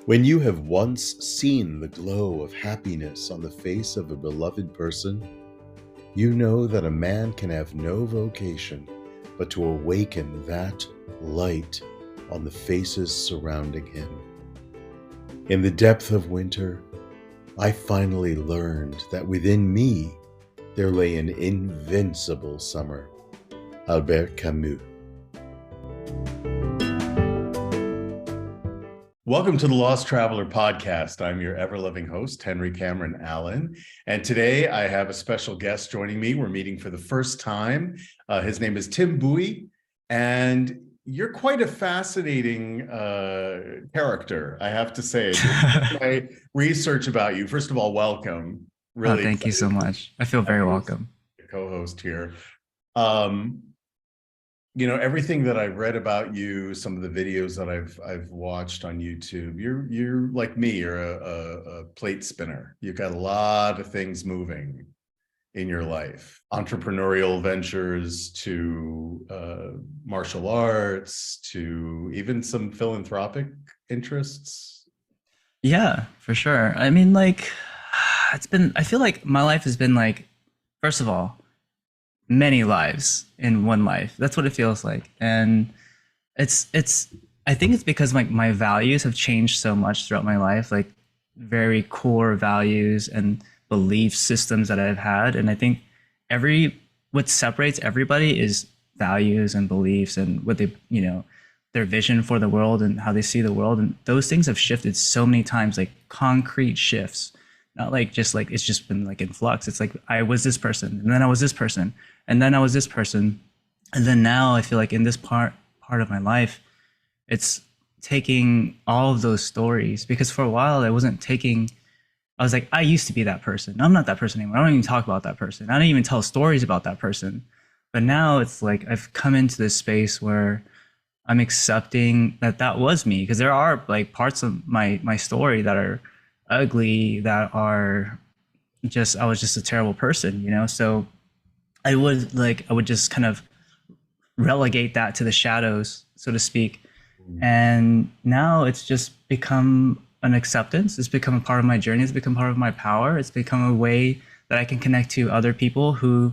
When you have once seen the glow of happiness on the face of a beloved person, you know that a man can have no vocation but to awaken that light on the faces surrounding him. In the depth of winter, I finally learned that within me there lay an invincible summer. Albert Camus. Welcome to the Lost Traveler podcast. I'm your ever-loving host, Henry Cameron Allen. And today I have a special guest joining me. We're meeting for the first time. His name is Tim Bowie, and you're quite a fascinating character, I have to say. My research about you, first of all, welcome. Oh, Really thank you so much. I feel very welcome. co-host here. Everything that I've read about you, some of the videos that I've watched on YouTube, you're like me. You're a plate spinner. You've got a lot of things moving in your life, entrepreneurial ventures to martial arts to even some philanthropic interests. Yeah, for sure. I feel like my life has been like, first of all, many lives in one life. That's what it feels like. And I think it's because like my values have changed so much throughout my life, like very core values and belief systems that I've had. And I think what separates everybody is values and beliefs and what their vision for the world and how they see the world. And those things have shifted so many times, like concrete shifts, not like just like it's just been like in flux. It's like I was this person and then I was this person and then I was this person. And then now I feel like in this part of my life, it's taking all of those stories, because for a while I was like, I used to be that person. I'm not that person anymore. I don't even talk about that person. I don't even tell stories about that person. But now it's like I've come into this space where I'm accepting that that was me, because there are like parts of my story that are ugly, that are just I was just a terrible person, you know? So I would just kind of relegate that to the shadows, so to speak. And now it's just become an acceptance. It's become a part of my journey. It's become part of my power. It's become a way that I can connect to other people who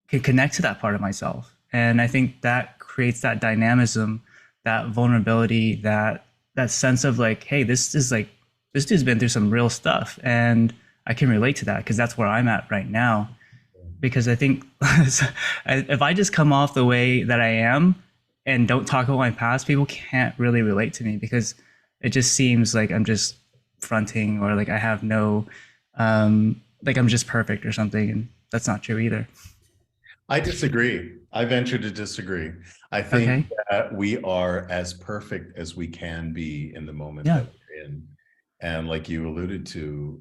can connect to that part of myself. And I think that creates that dynamism, that vulnerability, that sense of like, hey, this dude's been through some real stuff, and I can relate to that because that's where I'm at right now. Because I think if I just come off the way that I am and don't talk about my past, people can't really relate to me, because it just seems like I'm just fronting, or like I have no, like I'm just perfect or something. And that's not true either. I disagree. I venture to disagree. I think Okay. that we are as perfect as we can be in the moment Yeah. that we're in. And like you alluded to,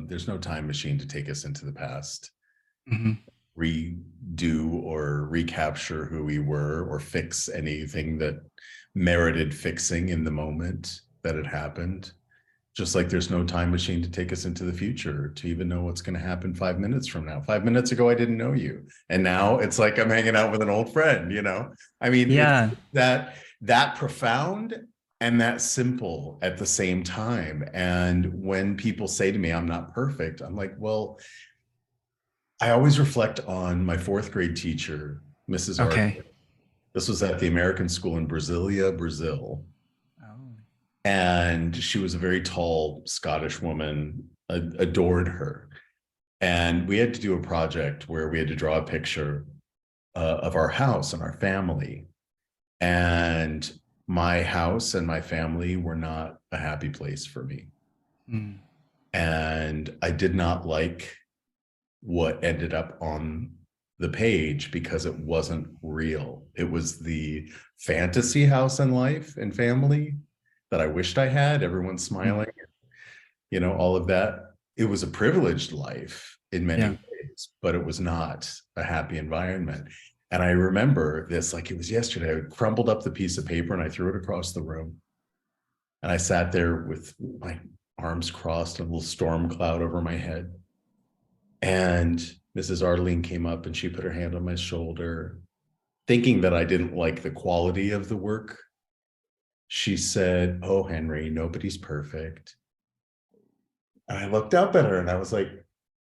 there's no time machine to take us into the past, Hmm. redo or recapture who we were, or fix anything that merited fixing in the moment that it happened. Just like there's no time machine to take us into the future to even know what's going to happen 5 minutes from now. 5 minutes ago, I didn't know you. And now it's like I'm hanging out with an old friend, you know? I mean, it's Yeah. that profound and that simple at the same time. And when people say to me, I'm not perfect, I'm like, well, I always reflect on my fourth grade teacher, Mrs. Art. Okay. This was at the American School in Brasilia, Brazil. Oh. And she was a very tall Scottish woman, adored her. And we had to do a project where we had to draw a picture of our house and our family. And my house and my family were not a happy place for me. Mm. And I did not like what ended up on the page because it wasn't real. It was the fantasy house and life and family that I wished I had, everyone Mm. smiling, all of that. It was a privileged life in many Yeah. ways, but it was not a happy environment. And I remember this like it was yesterday. I crumbled up the piece of paper and I threw it across the room. And I sat there with my arms crossed, and a little storm cloud over my head. And Mrs. Arlene came up and she put her hand on my shoulder, thinking that I didn't like the quality of the work. she said, "Oh, Henry, nobody's perfect." And I looked up at her and I was like,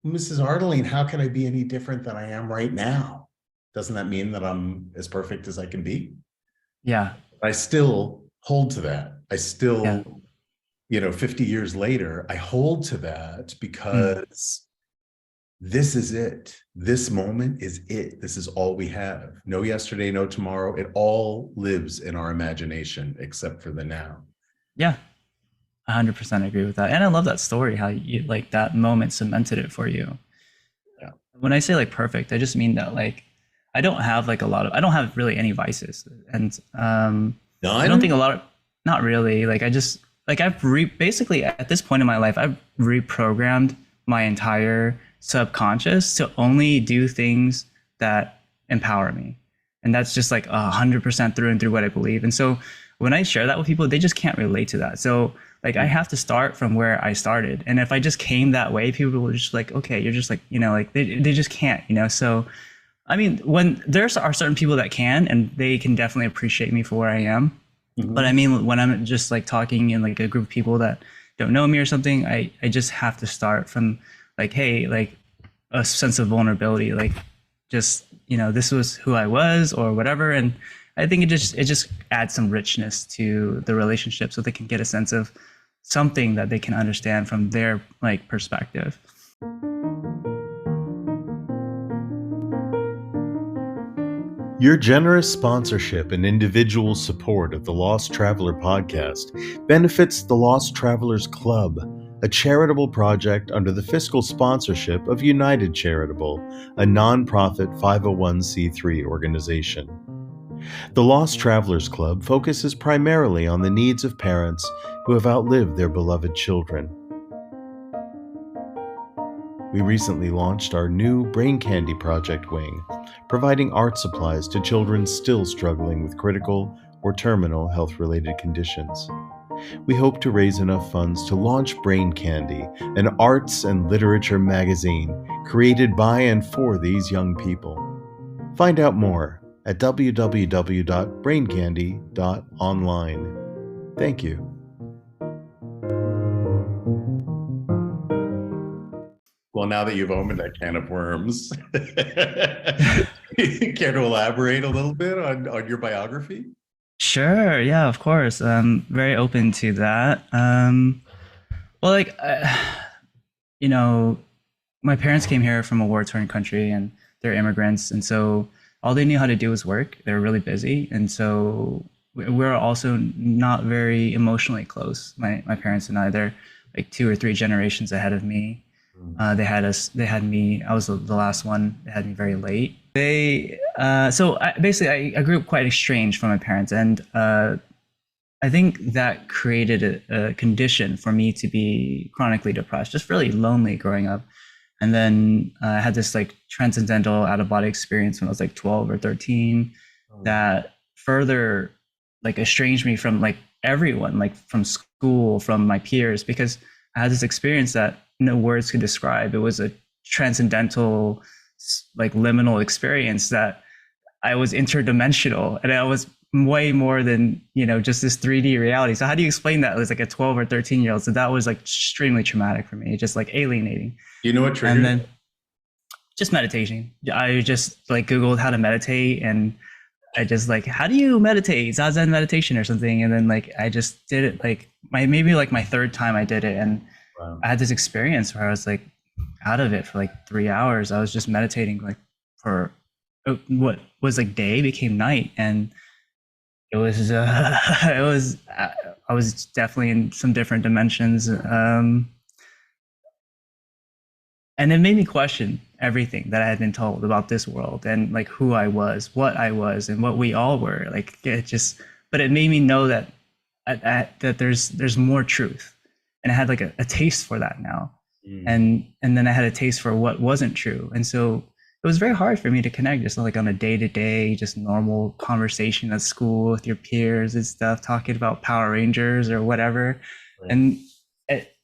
"Mrs. Ardeline, how can I be any different than I am right now? Doesn't that mean that I'm as perfect as I can be?" Yeah. I still hold to that. I Yeah. still, 50 years later, I hold to that Mm. because this is it. This moment is it. This is all we have. No yesterday, no tomorrow. It all lives in our imagination except for the now. Yeah. 100% agree with that. And I love that story, how you like that moment cemented it for you. Yeah. When I say like perfect, I just mean that like I don't have really any vices. And I don't think None? a lot of, not really. Like I just, like basically at this point in my life, I've reprogrammed my entire subconscious to only do things that empower me. And that's just like 100% through and through what I believe. And so when I share that with people, they just can't relate to that. So like I have to start from where I started. And if I just came that way, people were just like, okay, you're just like, like they just can't, So I mean, when are certain people that can, and they can definitely appreciate me for where I am. But I Mhm. mean, when I'm just like talking in like a group of people that don't know me or something, I just have to start from like, hey, like a sense of vulnerability, like just, this was who I was or whatever. And I think it just adds some richness to the relationship so they can get a sense of something that they can understand from their like perspective. Your generous sponsorship and individual support of the Lost Traveler podcast benefits the Lost Travelers Club, a charitable project under the fiscal sponsorship of United Charitable, a nonprofit 501c3 organization. The Lost Travelers Club focuses primarily on the needs of parents who have outlived their beloved children. We recently launched our new Brain Candy Project wing, providing art supplies to children still struggling with critical or terminal health-related conditions. We hope to raise enough funds to launch Brain Candy, an arts and literature magazine created by and for these young people. Find out more at www.braincandy.online. Thank you. Well, now that you've opened that can of worms, care to elaborate a little bit on your biography? Sure, yeah, of course. I'm very open to that. Well, like, you know, my parents came here from a war-torn country, and they're immigrants, and so all they knew how to do was work. They were really busy, and so we're also not very emotionally close. My parents and I, they're like two or three generations ahead of me. They had me. I was the last one. They had me very late. Basically, I grew up quite estranged from my parents, and I think that created a condition for me to be chronically depressed, just really lonely growing up. And then I had this like transcendental out of body experience when I was like 12 or 13 that further like estranged me from like everyone, like from school, from my peers, because I had this experience that no words could describe. It was a transcendental, like liminal experience that I was interdimensional and I was way more than, just this 3D reality. So how do you explain that as like a 12 or 13-year-old? So that was like extremely traumatic for me, just like alienating. Do you know what And triggered then it? just meditation. I just like Googled how to meditate, and I just like, how do you meditate? Zazen meditation or something. And then like, I just did it like maybe like my third time I did it. And Wow. I had this experience where I was like out of it for like 3 hours. I was just meditating like for what was like day became night. And it was, it was, I was definitely in some different dimensions. And it made me question everything that I had been told about this world and like who I was, what I was, and what we all were. Like it just, but it made me know that that there's more truth, and I had like a taste for that now, Mm. and then I had a taste for what wasn't true, and so it was very hard for me to connect just like on a day to day, just normal conversation at school with your peers and stuff, talking about Power Rangers or whatever, Right. and it,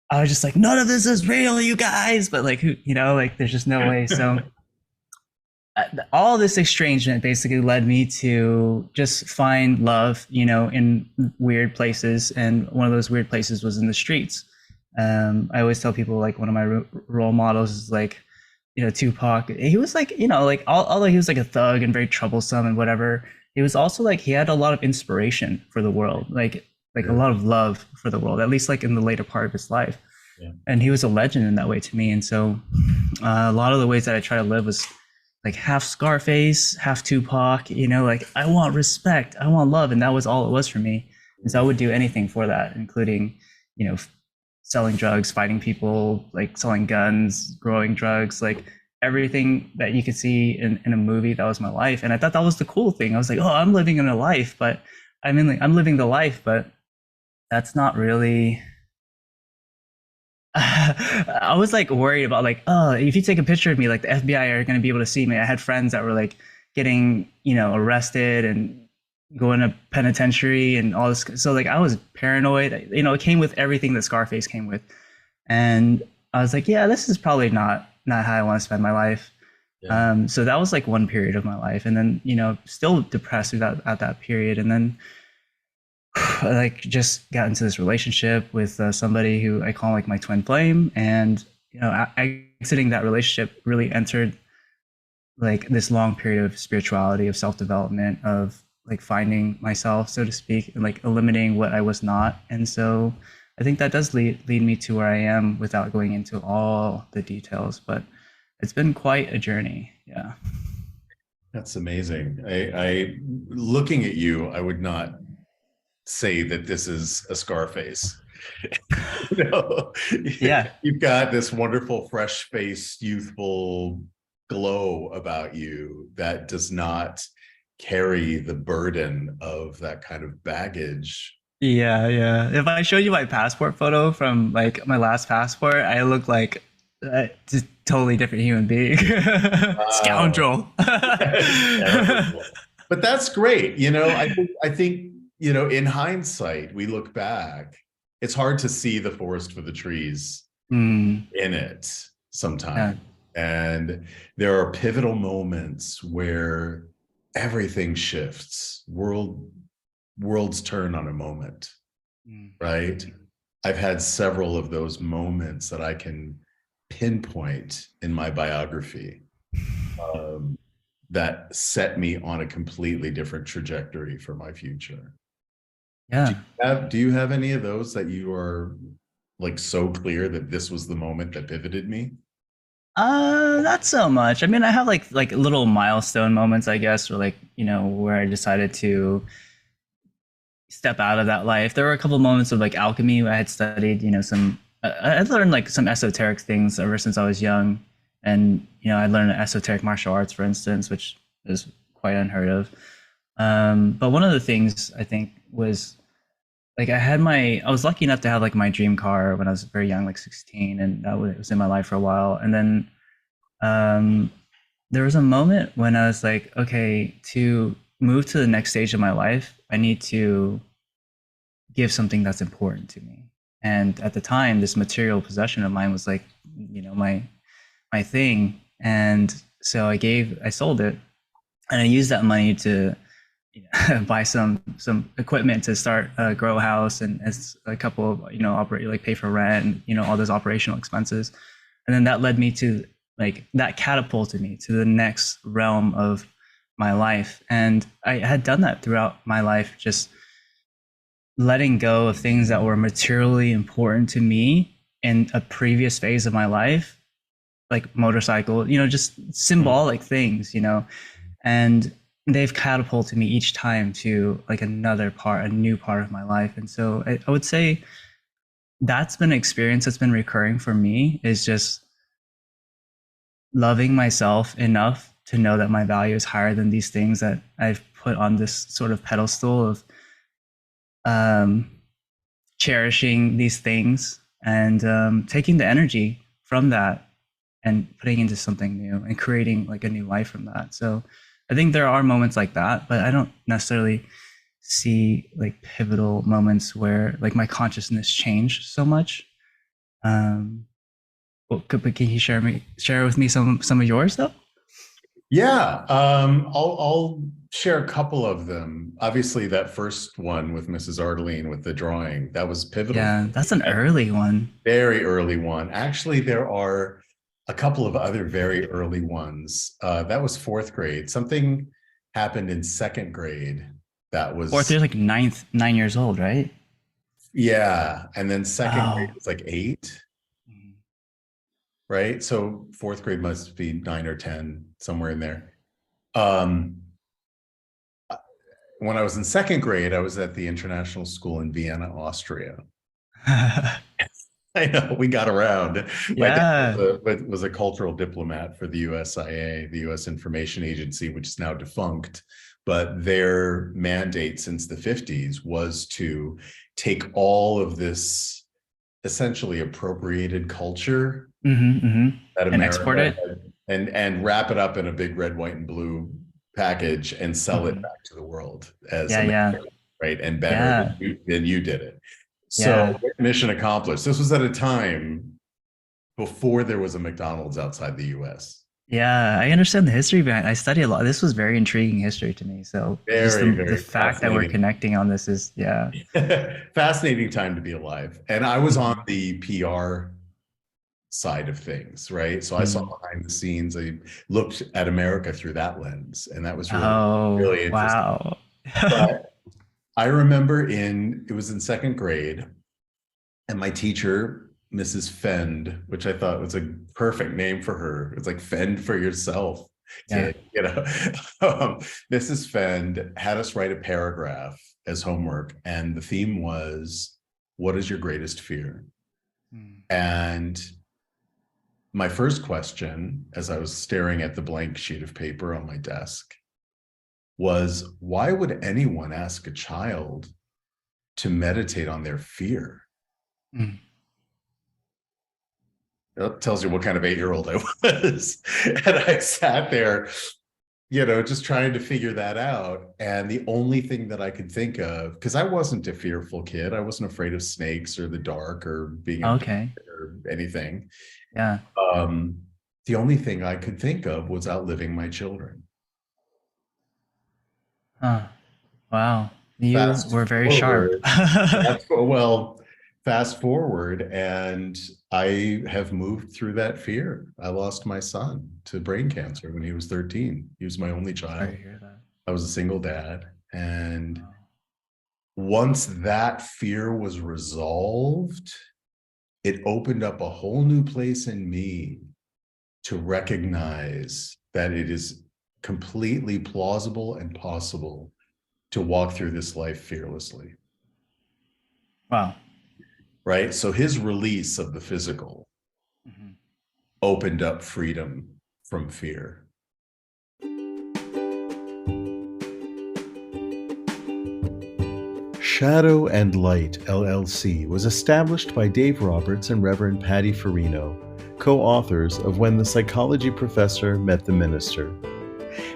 I was just like, none of this is real, you guys. But like, who, like, there's just no way. So all this estrangement basically led me to just find love, in weird places. And one of those weird places was in the streets. I always tell people like one of my role models is like, Tupac. He was like, like although he was like a thug and very troublesome and whatever, he was also like he had a lot of inspiration for the world, like a Yeah. lot of love for the world, at least like in the later part of his life. Yeah. And he was a legend in that way to me. And so a lot of the ways that I try to live was like half Scarface, half Tupac, like I want respect, I want love. And that was all it was for me. And so I would do anything for that, including, you know, selling drugs, fighting people, like selling guns, growing drugs, like everything that you could see in a movie. That was my life. And I thought that was the cool thing. I was like, oh, I'm living in a life, but I mean, like, I'm living the life, but that's not really I was like worried about like, oh, if you take a picture of me, like the FBI are going to be able to see me. I had friends that were like getting, arrested and going to penitentiary and all this. So like I was paranoid. It came with everything that Scarface came with, and I was like, yeah, this is probably not how I want to spend my life. Yeah. So that was like one period of my life, and then still depressed at that period, and then I like just got into this relationship with somebody who I call like my twin flame, and exiting that relationship really entered like this long period of spirituality, of self development, of like finding myself, so to speak, and like eliminating what I was not. And so I think that does lead me to where I am without going into all the details, but it's been quite a journey. Yeah. That's amazing. I looking at you, I would not say that this is a Scarface. you know, Yeah. you've got this wonderful, fresh-faced, youthful glow about you that does not carry the burden of that kind of baggage. Yeah, yeah. If I showed you my passport photo from like my last passport, I look like just totally different human being. Wow. Scoundrel. Terrible. But that's great. I think, in hindsight, we look back, it's hard to see the forest for the trees Mm, in it yeah. sometimes. And there are pivotal moments where everything shifts. Worlds turn on a moment, Mm, right? I've had several of those moments that I can pinpoint in my biography, um, that set me on a completely different trajectory for my future. Do yeah. you have any of those that you are like so clear that this was the moment that pivoted me? Not so much. I mean, I have like little milestone moments, I guess, or like, where I decided to step out of that life. There were a couple moments of like alchemy. I had studied, some. I learned like some esoteric things ever since I was young, and I learned esoteric martial arts, for instance, which is quite unheard of. But one of the things I think was like I was lucky enough to have like my dream car when I was very young, like 16, and that was in my life for a while. And then um, there was a moment when I was like, okay, to move to the next stage of my life, I need to give something that's important to me. And at the time, this material possession of mine was like, my thing. And so I sold it, and I used that money to buy some equipment to start a grow house, and as a couple of operate, like pay for rent, and all those operational expenses. And then that led me to like that catapulted me to the next realm of my life. And I had done that throughout my life, just letting go of things that were materially important to me in a previous phase of my life, like motorcycle, just symbolic things, and they've catapulted me each time to like a new part of my life. And so I would say that's been an experience that's been recurring for me, is just loving myself enough to know that my value is higher than these things that I've put on this sort of pedestal of um, cherishing these things, and taking the energy from that and putting into something new and creating like a new life from that. So I think there are moments like that, but I don't necessarily see like pivotal moments where like my consciousness changed so much. But can you share with me some of yours though? Yeah, I'll share a couple of them. Obviously, that first one with Mrs. Ardeline with the drawing, that was pivotal. Yeah, that's an early one. Very early one. Actually, there are a couple of other very early ones. That was fourth grade. Something happened in second grade that Fourth was, year's like 9 years old, right? yeah. And then second grade Oh. was like 8, right? So fourth grade must be 9 or 10, somewhere in there. Um, when I was in second grade, I was at the international school in Vienna, Austria. I know we got around. My dad Yeah. was a cultural diplomat for the USIA, the U.S. Information Agency, which is now defunct. But their mandate since the 50s was to take all of this essentially appropriated culture Hmm. that And export America it. had and wrap it up in a big red, white, and blue package and sell it Hmm. back to the world as Yeah, yeah, America, right? And better yeah, than you did it. So yeah, mission accomplished. This was at a time before there was a McDonald's outside the US. yeah. I understand the history behind. I study a lot. This was very intriguing history to me. So just Very, the very fact that we're fascinating. connecting on this is, yeah. Fascinating time to be alive. And I was on Mhm. the PR side of things, right? So I saw Mhm. behind the scenes. I looked at America through that lens, and that was really, Oh, really interesting. wow. But I remember it was in second grade, and my teacher, Mrs. Fend, which I thought was a perfect name for her. It's like fend for yourself, Yeah. kid. Mrs. Fend had us write a paragraph as homework, and the theme was, "What is your greatest fear?" Mm. And my first question, as I was staring at the blank sheet of paper on my desk, was, why would anyone ask a child to meditate on their fear? Mm. That tells you what kind of 8-year-old I was. And I sat there, just trying to figure that out. And the only thing that I could think of, because I wasn't a fearful kid, I wasn't afraid of snakes or the dark or being abducted Okay. or anything. Yeah. Um, the only thing I could think of was outliving my children. Huh. Wow. You Fast were very sharp. forward, well, fast forward, and I have moved through that fear. I lost my son to brain cancer when he was 13. He was my only Sorry child. to hear that. I was a single dad. And Wow. once that fear was resolved, it opened up a whole new place in me to recognize that it is completely plausible and possible to walk through this life fearlessly. Wow. Right? So his release of the physical Mhm. opened up freedom from fear. Shadow and Light LLC was established by Dave Roberts and Reverend Patty Farino, co-authors of When the Psychology Professor Met the Minister.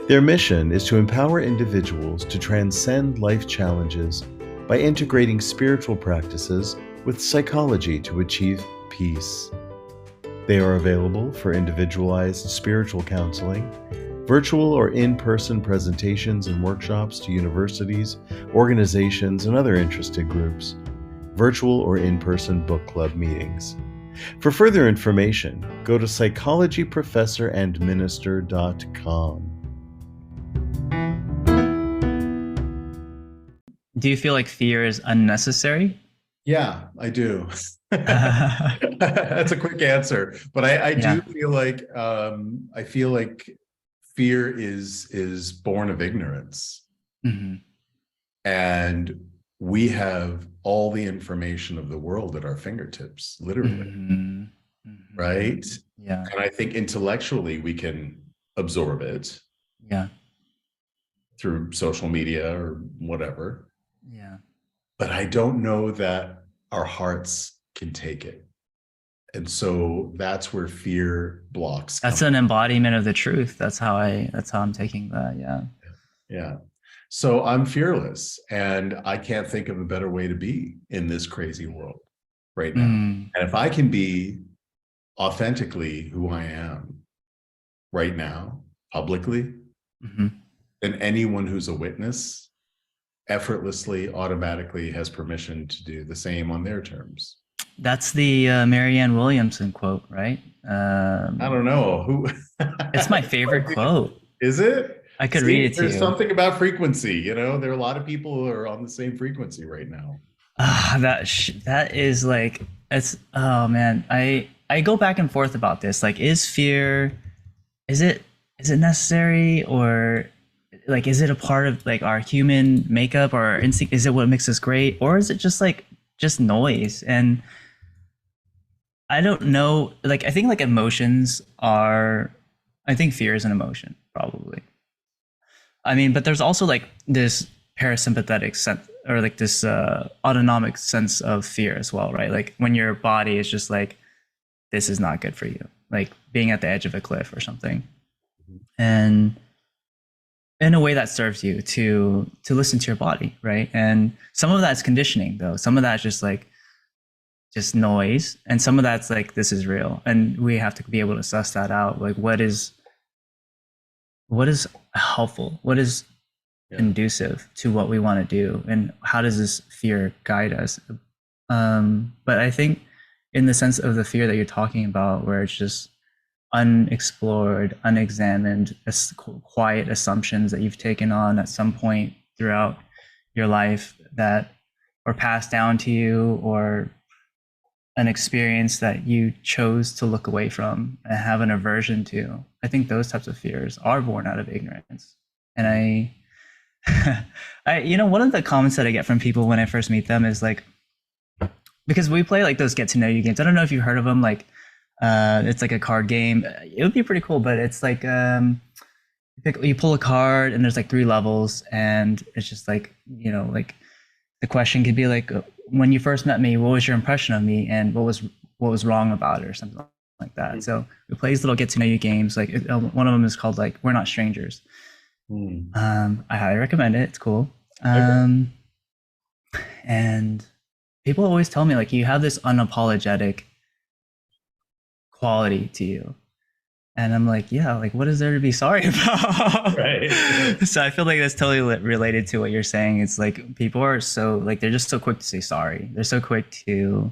Their mission is to empower individuals to transcend life challenges by integrating spiritual practices with psychology to achieve peace. They are available for individualized spiritual counseling, virtual or in-person presentations and workshops to universities, organizations, and other interested groups, virtual or in-person book club meetings. For further information, go to psychologyprofessorandminister.com. Do you feel like fear is unnecessary? Yeah, I do. That's a quick answer, but I do Yeah. feel like fear is born of ignorance, Hmm. and we have all the information of the world at our fingertips, literally, Hmm. Hmm. right? Yeah. And I think intellectually we can absorb it Yeah. through social media or whatever, Yeah. but I don't know that our hearts can take it. And so that's where fear blocks That's come. an embodiment of the truth. That's how I'm taking that. Yeah. Yeah. So I'm fearless, and I can't think of a better way to be in this crazy world right now. Mm. And if I can be authentically who I am right now, publicly, Hmm. then anyone who's a witness effortlessly, automatically has permission to do the same on their terms. That's the Marianne Williamson quote, right? I don't know who. It's my favorite quote. Is it? I could read See, it to there's you. something about frequency. You know, there are a lot of people who are on the same frequency right now. That is like it's oh man. I go back and forth about this. Like, is fear is it is it necessary, or like is it a part of like our human makeup or our instinct? Is it what makes us great, or is it just noise? And I don't know. Like, I think like emotions are. I think fear is an emotion, probably. I mean, but there's also like this parasympathetic sense, or like this autonomic sense of fear as well, right? Like when your body is just like, this is not good for you, like being at the edge of a cliff or something, and in a way that serves you to listen to your body, right? And some of that's conditioning, though. Some of that's just noise, and some of that's like, this is real, and we have to be able to suss that out. Like, what is helpful, what is conducive to what we want to do, and how does this fear guide us. But I think in the sense of the fear that you're talking about, where it's just unexplored, unexamined, quiet assumptions that you've taken on at some point throughout your life that were passed down to you, or an experience that you chose to look away from and have an aversion to. I think those types of fears are born out of ignorance. And one of the comments that I get from people when I first meet them is like, because we play like those get to know you games. I don't know if you've heard of them. Like, it's like a card game. It would be pretty cool, but it's like, you pull a card and there's like 3 levels, and it's just like, like the question could be like, when you first met me, what was your impression of me, and what was wrong about it, or something like that. Mm-hmm. So we play these little get to know you games. Like, one of them is called like We're Not Strangers. I highly recommend it. It's cool. Okay. And people always tell me like, you have this unapologetic quality to you. And I'm like, yeah, like, what is there to be sorry about? Right. So I feel like that's totally related to what you're saying. It's like, people are so like, they're just so quick to say sorry. They're so quick to,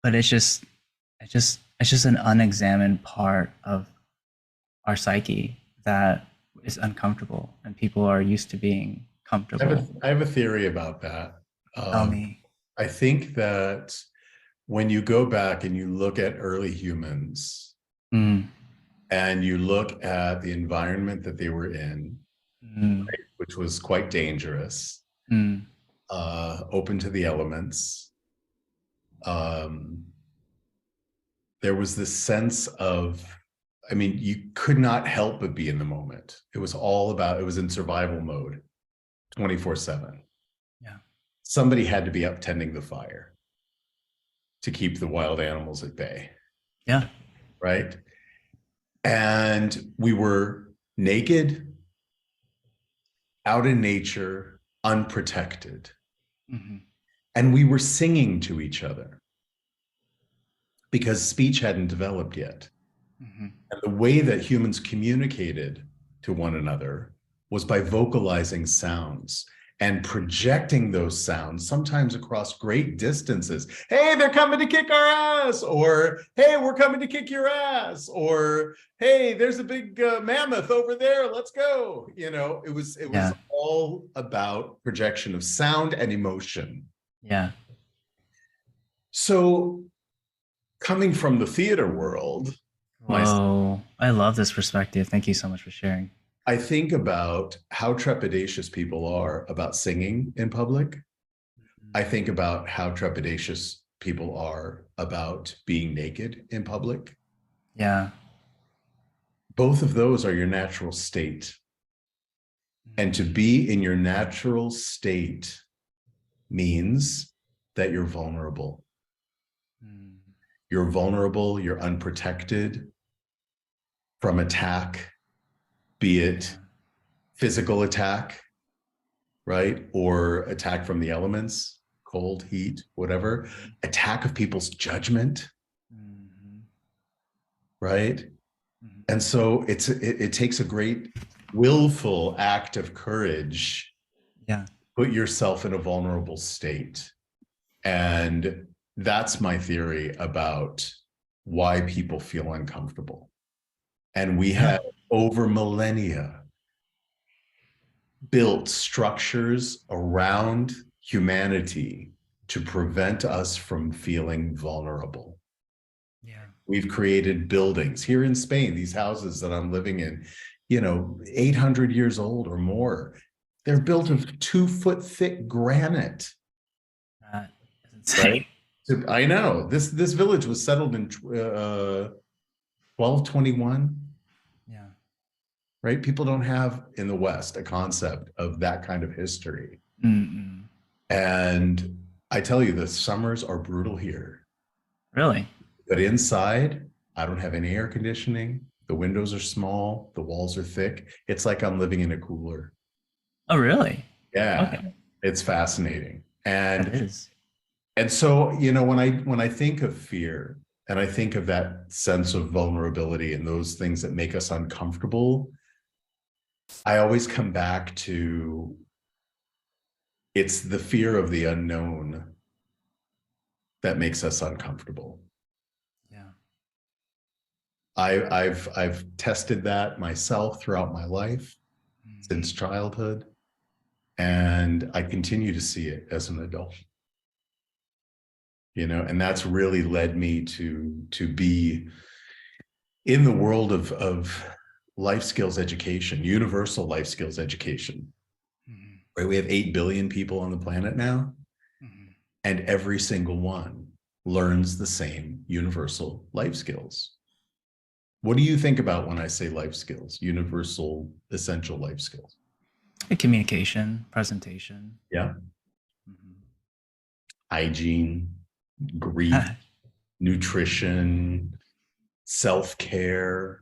but it's just an unexamined part of our psyche that is uncomfortable, and people are used to being comfortable. I have a theory about that. Tell me. I think that when you go back and you look at early humans and you look at the environment that they were in, right, which was quite dangerous, open to the elements, there was this sense of, I mean, you could not help but be in the moment. It was in survival mode 24/7. Yeah. Somebody had to be up tending the fire to keep the wild animals at bay. Yeah. Right. And we were naked, out in nature, unprotected. Mm-hmm. And we were singing to each other because speech hadn't developed yet. Mm-hmm. And the way that humans communicated to one another was by vocalizing sounds and projecting those sounds, sometimes across great distances. Hey, they're coming to kick our ass, or hey, we're coming to kick your ass, or hey, there's a big mammoth over there, let's go. It was all about projection of sound and emotion. Yeah. So coming from the theater world, whoa, I love this perspective. Thank you so much for sharing. I think about how trepidatious people are about singing in public. I think about how trepidatious people are about being naked in public. Yeah. Both of those are your natural state. And to be in your natural state means that you're vulnerable. You're vulnerable, you're unprotected from attack, be it physical attack, right? Or attack from the elements, cold, heat, whatever. Attack of people's judgment, right? Mhm. And so it takes a great willful act of courage Yeah. to put yourself in a vulnerable state. And that's my theory about why people feel uncomfortable. And we Yeah. have over millennia built structures around humanity to prevent us from feeling vulnerable. Yeah. We've created buildings here in Spain, these houses that I'm living in, 800 years old or more. They're built of 2 foot thick granite, That is right? insane. I know this village was settled in 1221, Yeah. right? People don't have in the West a concept of that kind of history. Mm-mm. And I tell you, the summers are brutal here. Really? But inside, I don't have any air conditioning. The windows are small, the walls are thick. It's like I'm living in a cooler. Oh, really? Yeah, Okay. it's fascinating. That And is. and so, when I think of fear and I think of that sense of vulnerability and those things that make us uncomfortable, I always come back to it's the fear of the unknown that makes us uncomfortable. Yeah. I've tested that myself throughout my life Mm. since childhood, and I continue to see it as an adult. And that's really led me to be in the world of life skills education, universal life skills education. Mhm. Right? We have 8 billion people on the planet now, Mhm. and every single one learns the same universal life skills. What do you think about when I say life skills, universal, essential life skills? Like communication, presentation. Yeah. Mhm. Hygiene, grief, nutrition, self-care,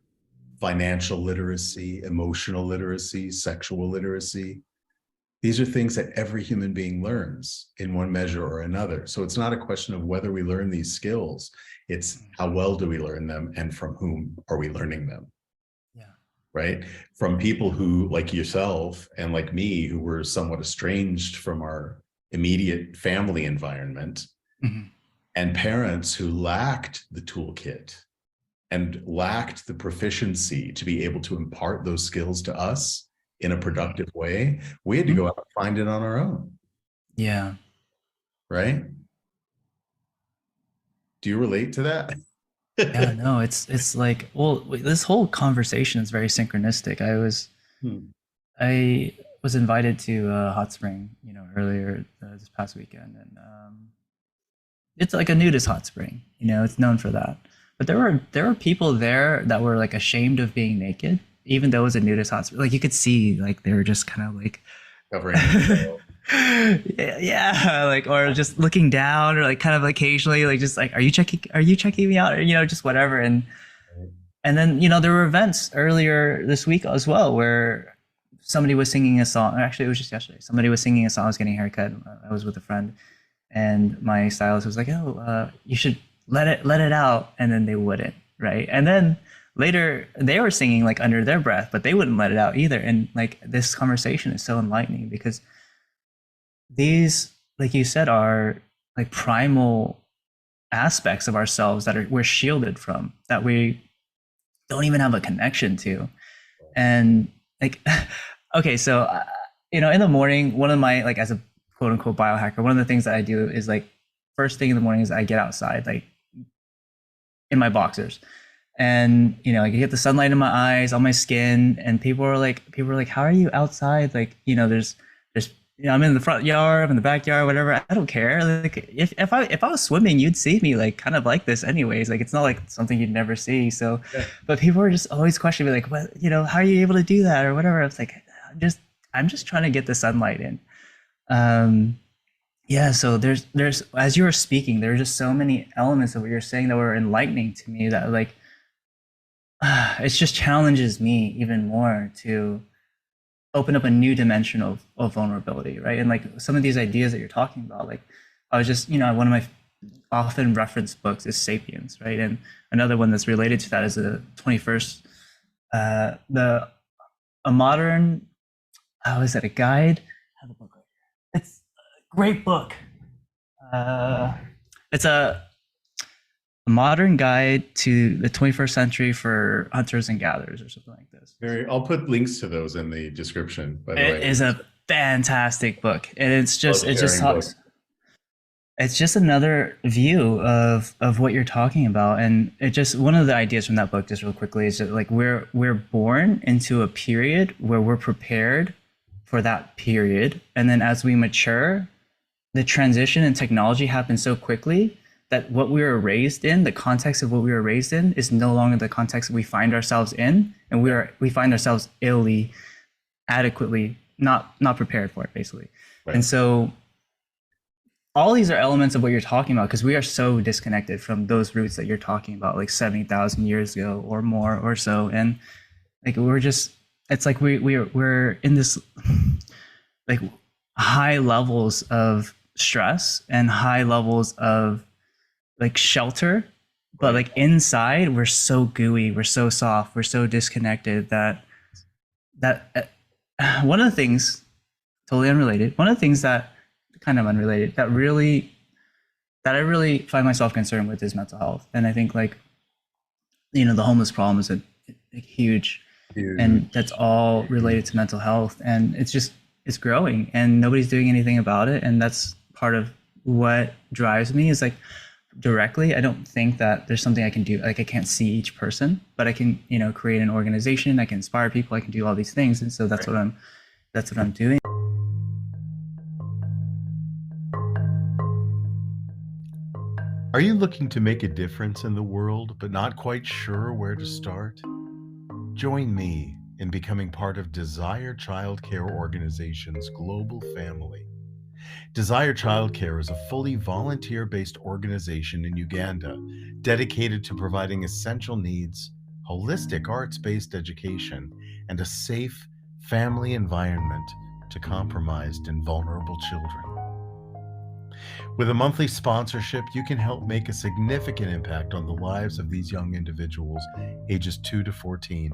financial literacy, emotional literacy, sexual literacy. These are things that every human being learns in one measure or another. So it's not a question of whether we learn these skills, it's how well do we learn them and from whom are we learning them, Yeah. right? From people who, like yourself and like me, who were somewhat estranged from our immediate family environment, Mhm. and parents who lacked the toolkit and lacked the proficiency to be able to impart those skills to us in a Mhm. productive way. We had to Mhm. go out and find it on our own, Yeah. right? Do you relate to that? Yeah, no, it's like, well, this whole conversation is very synchronistic. Hmm. I was invited to a hot spring, earlier this past weekend, and it's like a nudist hot spring. It's known for that. But there were people there that were like ashamed of being naked, even though it was a nudist hot spring. Like you could see, like they were just kind of like, Covering themselves. yeah, like, or just looking down, or like kind of occasionally, like just like, are you checking me out, or just whatever. And then there were events earlier this week as well where somebody was singing a song. Actually, it was just yesterday. Somebody was singing a song. I was getting a haircut. I was with a friend, and my stylist was like, "Oh, you should let it out," and then they wouldn't, right? And then later they were singing like under their breath, but they wouldn't let it out either. And like this conversation is so enlightening because these, like you said, are like primal aspects of ourselves that we're shielded from, that we don't even have a connection to. And like, okay, so in the morning, one of my, like, as a quote unquote biohacker, one of the things that I do is like first thing in the morning is I get outside, like in my boxers, and I get the sunlight in my eyes, on my skin, and people are like, how are you outside? Like, there's I'm in the front yard, I'm in the backyard, whatever. I don't care. Like if I was swimming, you'd see me like kind of like this anyways. Like it's not like something you'd never see. So, Yeah. but people are just always questioning me like, what, how are you able to do that or whatever. I was like, I'm just trying to get the sunlight in. Um, yeah, so there's as you were speaking, there are just so many elements of what you're saying that were enlightening to me, that like it just challenges me even more to open up a new dimension of vulnerability, right? And like some of these ideas that you're talking about, like I was just, one of my often referenced books is Sapiens, right? And another one that's related to that is the 21st The a modern, how is it, a guide? I have a book right here. It's a great book. Uh, it's a modern guide to the 21st century for hunters and gatherers, or something like this. Very, I'll put links to those in the description, by the It way. is a fantastic book, and Love it just sharing books. talks. It's just another view of what you're talking about, and it just, one of the ideas from that book, just real quickly, is that like we're born into a period where we're prepared for that period, and then as we mature, the transition in technology happens so quickly that what we were raised in, the context of what we were raised in, is no longer the context we find ourselves in, and we find ourselves illy, adequately not prepared for it, basically. Right. And so all these are elements of what you're talking about, because we are so disconnected from those roots that you're talking about, like 70,000 years ago or more or so. And like we're just, it's like we're in this like high levels of stress and high levels of like shelter, but Right. like inside we're so gooey, we're so soft, we're so disconnected that one of the things, totally unrelated, one of the things that, kind of unrelated, that I really find myself concerned with is mental health. And I think like, the homeless problem is a huge, and Huge. that's all related to mental health. And it's growing and nobody's doing anything about it. And that's part of what drives me, is like, directly, I don't think that there's something I can do. Like I can't see each person, but I can, create an organization, I can inspire people, I can do all these things. And so Right. that's what I'm doing. Are you looking to make a difference in the world, but not quite sure where to start? Join me in becoming part of Desire Childcare Organization's global family. Desire Childcare is a fully volunteer based organization in Uganda dedicated to providing essential needs, holistic arts based education, and a safe family environment to compromised and vulnerable children. With a monthly sponsorship, you can help make a significant impact on the lives of these young individuals ages 2 to 14.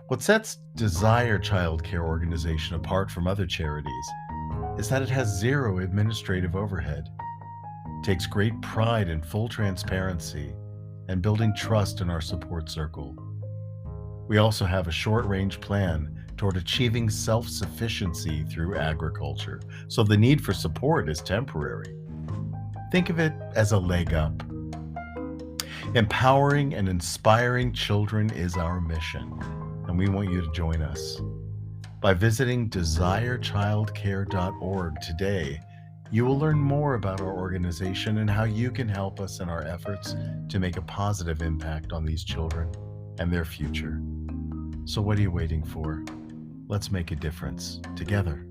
What sets Desire Childcare Organization apart from other charities is that it has zero administrative overhead, takes great pride in full transparency, and building trust in our support circle. We also have a short range plan toward achieving self sufficiency through agriculture, so the need for support is temporary. Think of it as a leg up. Empowering and inspiring children is our mission, and we want you to join us. By visiting desirechildcare.org today, you will learn more about our organization and how you can help us in our efforts to make a positive impact on these children and their future. So, what are you waiting for? Let's make a difference together.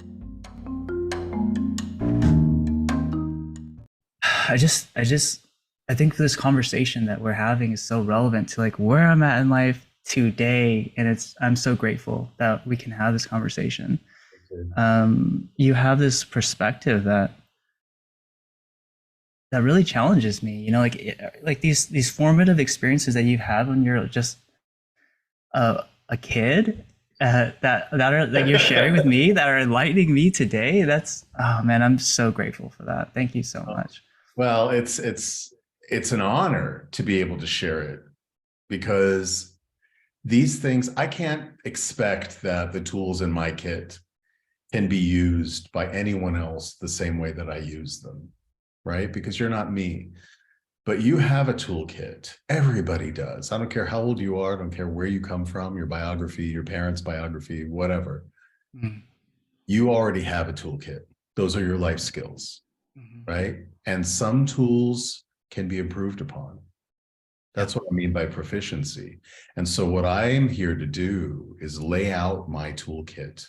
I think this conversation that we're having is so relevant to like where I'm at in life today, and I'm so grateful that we can have this conversation. You have this perspective that really challenges me. Like these formative experiences that you have when you're just a kid, that you're sharing with me, that are enlightening me today. That's, oh man, I'm so grateful for that. Thank you so much. Well, it's an honor to be able to share it, because these things, I can't expect that the tools in my kit can be used by anyone else the same way that I use them, right? Because you're not me, but you have a toolkit. Everybody does. I don't care how old you are. I don't care where you come from, your biography, your parents' biography, whatever. Mm-hmm. You already have a toolkit. Those are your life skills, Mm-hmm. right? And some tools can be improved upon. That's what I mean by proficiency. And so what I am here to do is lay out my toolkit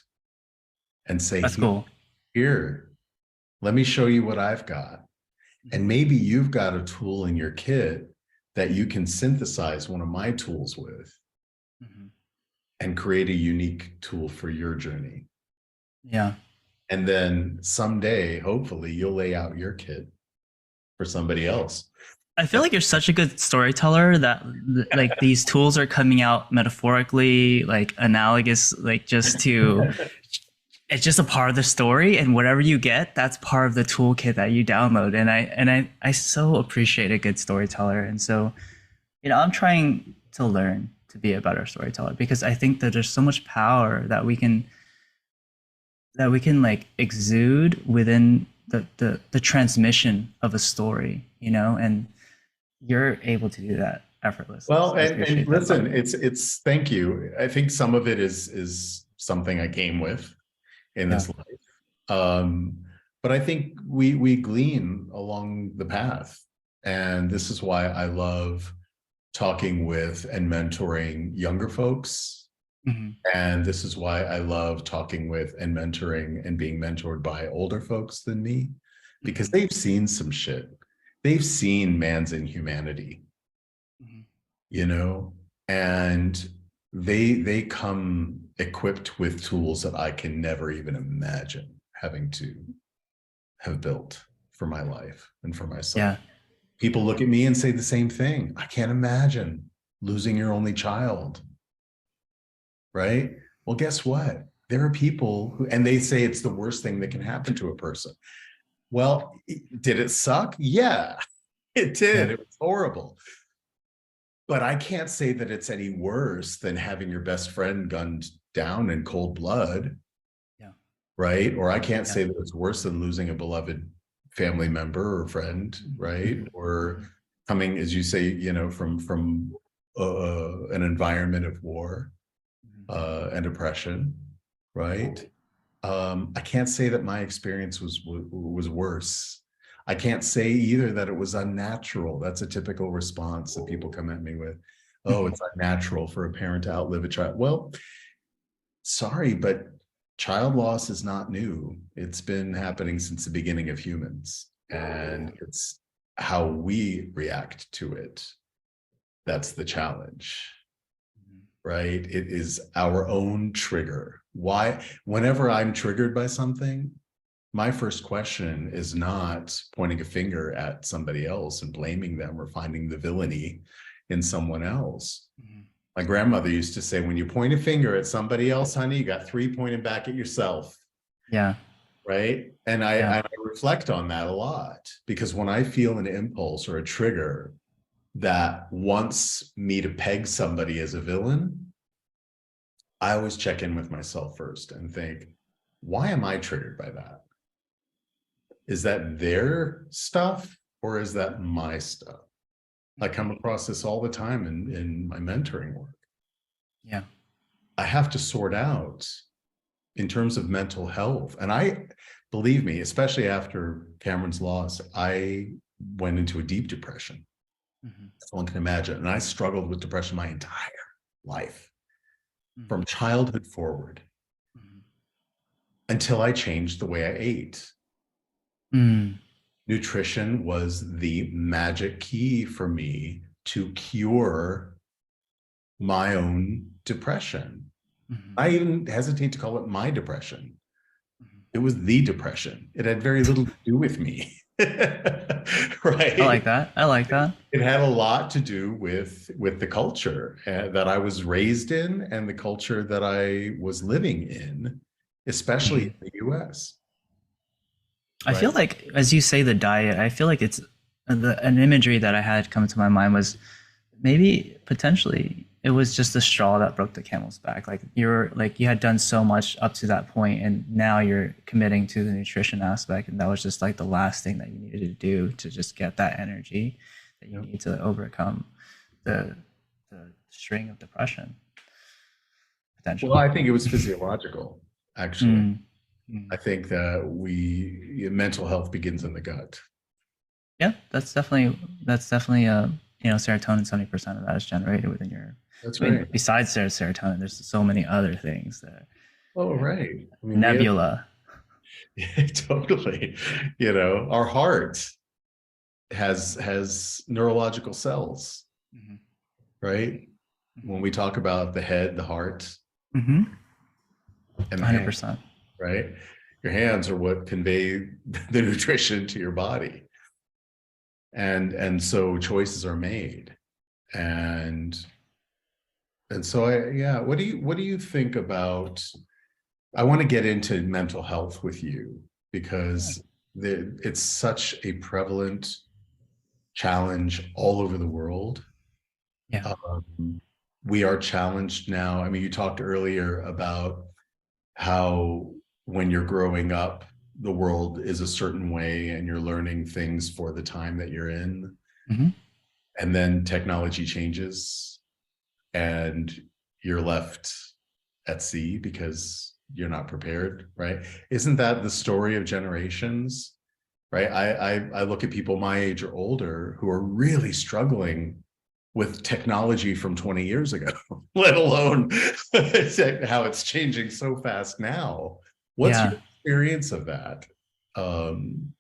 and say, That's cool. here, let me show you what I've got. And maybe you've got a tool in your kit that you can synthesize one of my tools with Mm-hmm. and create a unique tool for your journey. Yeah. And then someday, hopefully, you'll lay out your kit for somebody else. I feel like you're such a good storyteller that like these tools are coming out metaphorically, like analogous, like just to it's just a part of the story, and whatever you get, that's part of the toolkit that you download. And I so appreciate a good storyteller. And so, I'm trying to learn to be a better storyteller because I think that there's so much power that we can like exude within the transmission of a story, and you're able to do that effortlessly. Well, So I and appreciate that about listen, you. it's thank you. I think some of it is something I came with in Yeah. this life. Um, but I think we glean along the path. And this is why I love talking with and mentoring younger folks. Hmm. And this is why I love talking with and mentoring and being mentored by older folks than me, because Hmm. they've seen some shit. They've seen man's inhumanity, Hmm. you know, and they come equipped with tools that I can never even imagine having to have built for my life and for Yeah. myself. People Yeah. look at me and say the same thing. I can't imagine losing your only child, right? Well, guess what? There are people who, and they say it's the worst thing that can happen to a person. Well, did it suck? Yeah, it did. Yeah. It was horrible. But I can't say that it's any worse than having your best friend gunned down in cold blood, Yeah. right? Or I can't Yeah. say that it's worse than losing a beloved family member or friend, right? Hmm. Or Hmm. coming, as you say, from an environment of war Hmm. and oppression, right? I can't say that my experience was worse. I can't say either that it was unnatural. That's a typical response that people come at me with. Oh, Hmm. it's unnatural for a parent to outlive a child. Well, sorry, but child loss is not new. It's been happening since the beginning of humans, and it's how we react to it. That's the challenge, right? It is our own trigger. Why, whenever I'm triggered by something, my first question is not pointing a finger at somebody else and blaming them or finding the villainy in someone else. Hmm. My grandmother used to say, when you point a finger at somebody else, honey, you got three pointed back at yourself, Yeah. right? And Yeah. I reflect on that a lot, because when I feel an impulse or a trigger that wants me to peg somebody as a villain, I always check in with myself first and think, why am I triggered by that? Is that their stuff or is that my stuff? I come Hmm. across this all the time in my mentoring work. Yeah. I have to sort out in terms of mental health. And I, believe me, especially after Cameron's loss, I went into a deep depression. Hmm. As one can imagine. And I struggled with depression my entire life, Hmm. from childhood forward, Hmm. until I changed the way I ate. Hmm. Nutrition was the magic key for me to cure my own depression. Hmm. I even hesitate to call it my depression. Hmm. It was the depression. It had very little to do with me. I like Right? that. I like that. It had a lot to do with the culture that I was raised in and the culture that I was living in, especially Hmm. in the US, I right? feel like, as you say, the diet, I feel like it's an imagery that I had come to my mind was maybe potentially it was just the straw that broke the camel's back. Like you had done so much up to that point, and now you're committing to the nutrition aspect, and that was just like the last thing that you needed to do to just get that energy that you Yep. need to overcome Yep. the string of depression Well, potentially. I think it was physiological, actually. Mm. Mm. I think that mental health begins in the gut. Yeah, that's definitely serotonin. 70% of that is generated within your. That's I mean, right. besides serotonin, there's so many other things that Oh, you know, right. I mean, we have nebula. totally, our heart has neurological cells, Mm-hmm. right? When we talk about the head, the heart, Mm-hmm. and the hand, 100%. right? Your hands are what convey the nutrition to your body. and so choices are made. And so yeah, what do you think about, I want to get into mental health with you because it's such a prevalent challenge all over the world. Yeah. Um, we are challenged now. I mean, you talked earlier about how when you're growing up, the world is a certain way and you're learning things for the time that you're in. Hmm. And then technology changes and you're left at sea because you're not prepared, right? Isn't that the story of generations? Right. I look at people my age or older who are really struggling with technology from 20 years ago, let alone how it's changing so fast now. What's your Yeah. experience of that? Um,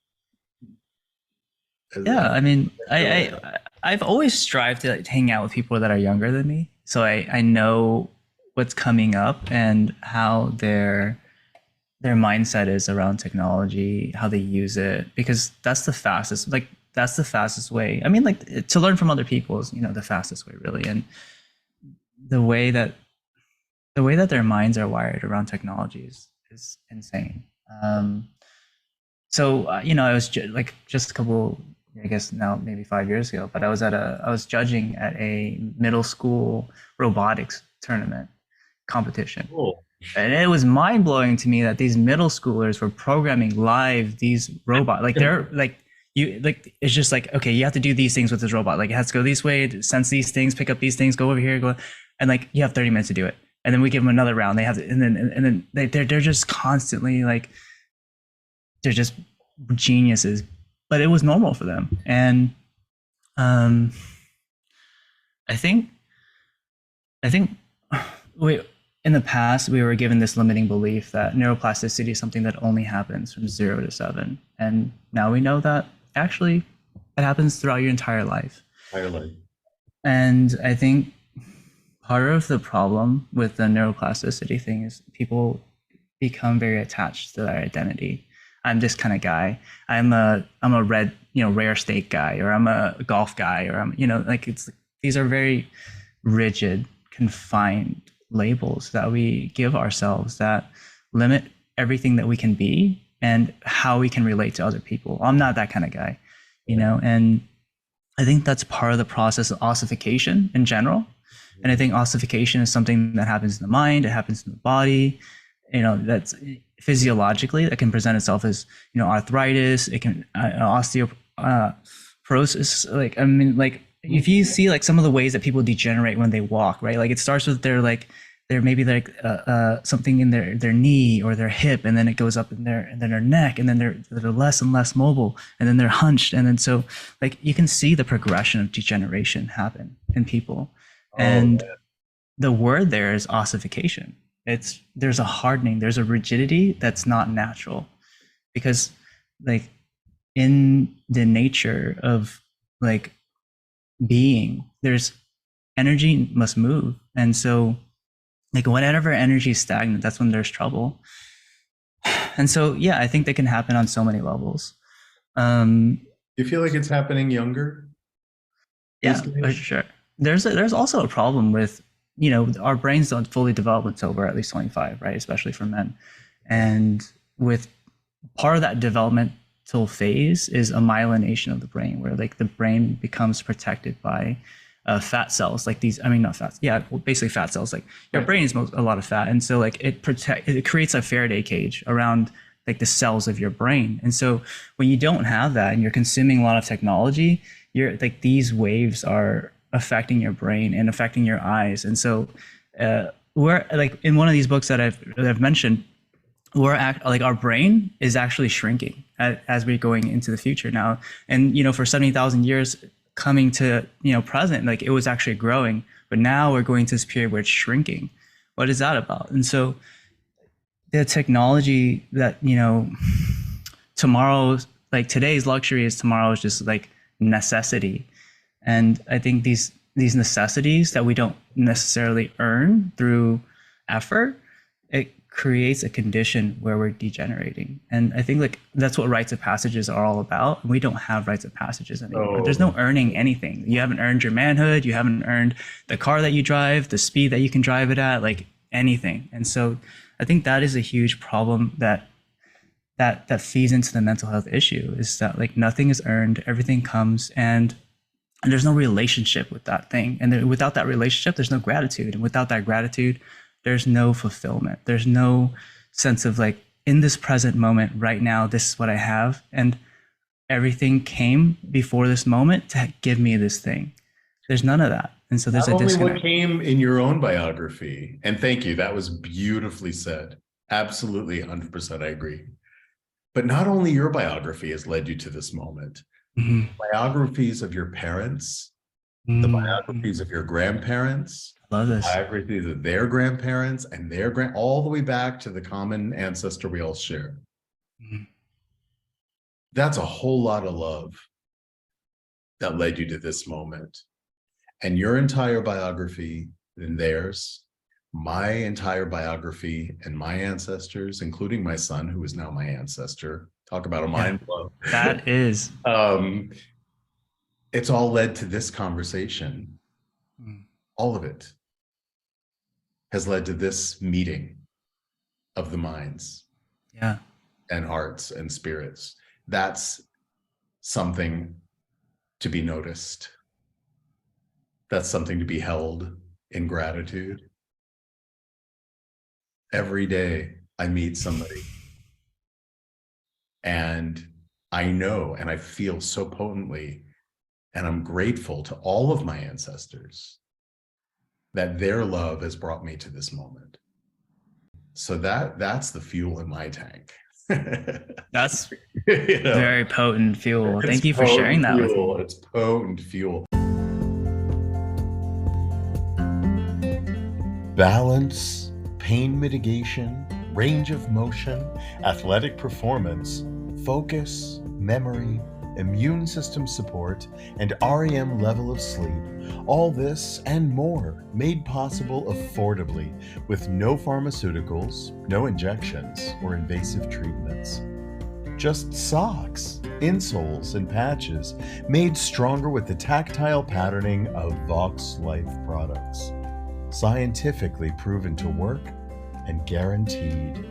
Yeah. I mean, Go ahead. I've always strived to like, hang out with people that are younger than me, so I know what's coming up and how their mindset is around technology, how they use it, because that's the fastest way. I mean, like to learn from other people is the fastest way really, and the way that the way that their minds are wired around technologies is insane. Um, I was like just a couple, I guess now maybe 5 years ago, but I was judging at a middle school robotics tournament competition. Cool. And it was mind blowing to me that these middle schoolers were programming live these robots. Like they're like you like it's just like, okay, you have to do these things with this robot. Like it has to go this way, sense these things, pick up these things, go over here, go, and like you have 30 minutes to do it. And then we give them another round. They have to, and then they're just constantly like they're just geniuses. But it was normal for them, and um, I think I think we in the past we were given this limiting belief that neuroplasticity is something that only happens from 0 to 7, and now we know that actually it happens throughout your entire life. Ireland. And I think part of the problem with the neuroplasticity thing is people become very attached to their identity. I'm this kind of guy. I'm a red, rare steak guy, or I'm a golf guy, or I'm, like it's these are very rigid, confined labels that we give ourselves that limit everything that we can be and how we can relate to other people. I'm not that kind of guy, and I think that's part of the process of ossification in general. And I think ossification is something that happens in the mind, it happens in the body, that's physiologically that can present itself as, arthritis, it can osteoporosis. Like, I mean, like if you see like some of the ways that people degenerate when they walk, right? Like it starts with their maybe like something in their knee or their hip, and then it goes up in their neck, and then they're less and less mobile, and then they're hunched, and then so like you can see the progression of degeneration happen in people, Oh, and the word there is ossification. There's a hardening, there's a rigidity that's not natural, because like in the nature of like being, there's energy must move, and so like whenever energy is stagnant, that's when there's trouble. And so yeah, I think that can happen on so many levels. um do you feel like it's happening younger these yeah, for days? sure. There's also a problem with, our brains don't fully develop until we're at least 25, right? Especially for men. And with part of that developmental phase is a myelination of the brain, where like the brain becomes protected by fat cells, like these. I mean, not fat. Yeah, well, basically fat cells. Like your Right. brain is a lot of fat, and so like it creates a Faraday cage around like the cells of your brain. And so when you don't have that and you're consuming a lot of technology, you're like these waves are affecting your brain and affecting your eyes. And so we're like in one of these books that I've mentioned, like our brain is actually shrinking as we're going into the future now. And for 70,000 years coming to present, like it was actually growing, but now we're going to this period where it's shrinking. What is that about? And so the technology that tomorrow's, like today's luxury is tomorrow's just like necessity. And I think these necessities that we don't necessarily earn through effort, it creates a condition where we're degenerating. And I think like that's what rites of passages are all about. We don't have rites of passages anymore. There's no Oh, earning anything. You haven't earned your manhood. You haven't earned the car that you drive, the speed that you can drive it at, like anything. And so I think that is a huge problem that feeds into the mental health issue, is that like nothing is earned, everything comes, and there's no relationship with that thing. And then without that relationship, there's no gratitude. And without that gratitude, there's no fulfillment. There's no sense of like, in this present moment right now, this is what I have. And everything came before this moment to give me this thing. There's none of that. And so there's not a only what disconnect. came in your own biography, and thank you, that was beautifully said. Absolutely, 100% I agree. But not only your biography has led you to this moment, Mm-hmm. biographies of your parents, the Mm-hmm. biographies of your grandparents, I love this. biographies of their grandparents and their all the way back to the common ancestor we all share. Mm-hmm. That's a whole lot of love that led you to this moment. And your entire biography and theirs, my entire biography and my ancestors, including my son, who is now my ancestor. Talk about a Yeah, mind blow. that is. It's all led to this conversation. Mm. All of it has led to this meeting of the minds Yeah. and hearts and spirits. That's something to be noticed. That's something to be held in gratitude. Every day I meet somebody and I know and I feel so potently, and I'm grateful to all of my ancestors that their love has brought me to this moment. So that's the fuel in my tank. That's You know, very potent fuel. it's Thank you for sharing potent that with fuel. me. It's potent fuel. Balance, pain mitigation, range of motion, athletic performance, focus, memory, immune system support, and REM level of sleep. All this and more made possible affordably with no pharmaceuticals, no injections, or invasive treatments. Just socks, insoles, and patches made stronger with the tactile patterning of Vox Life products. Scientifically proven to work and guaranteed.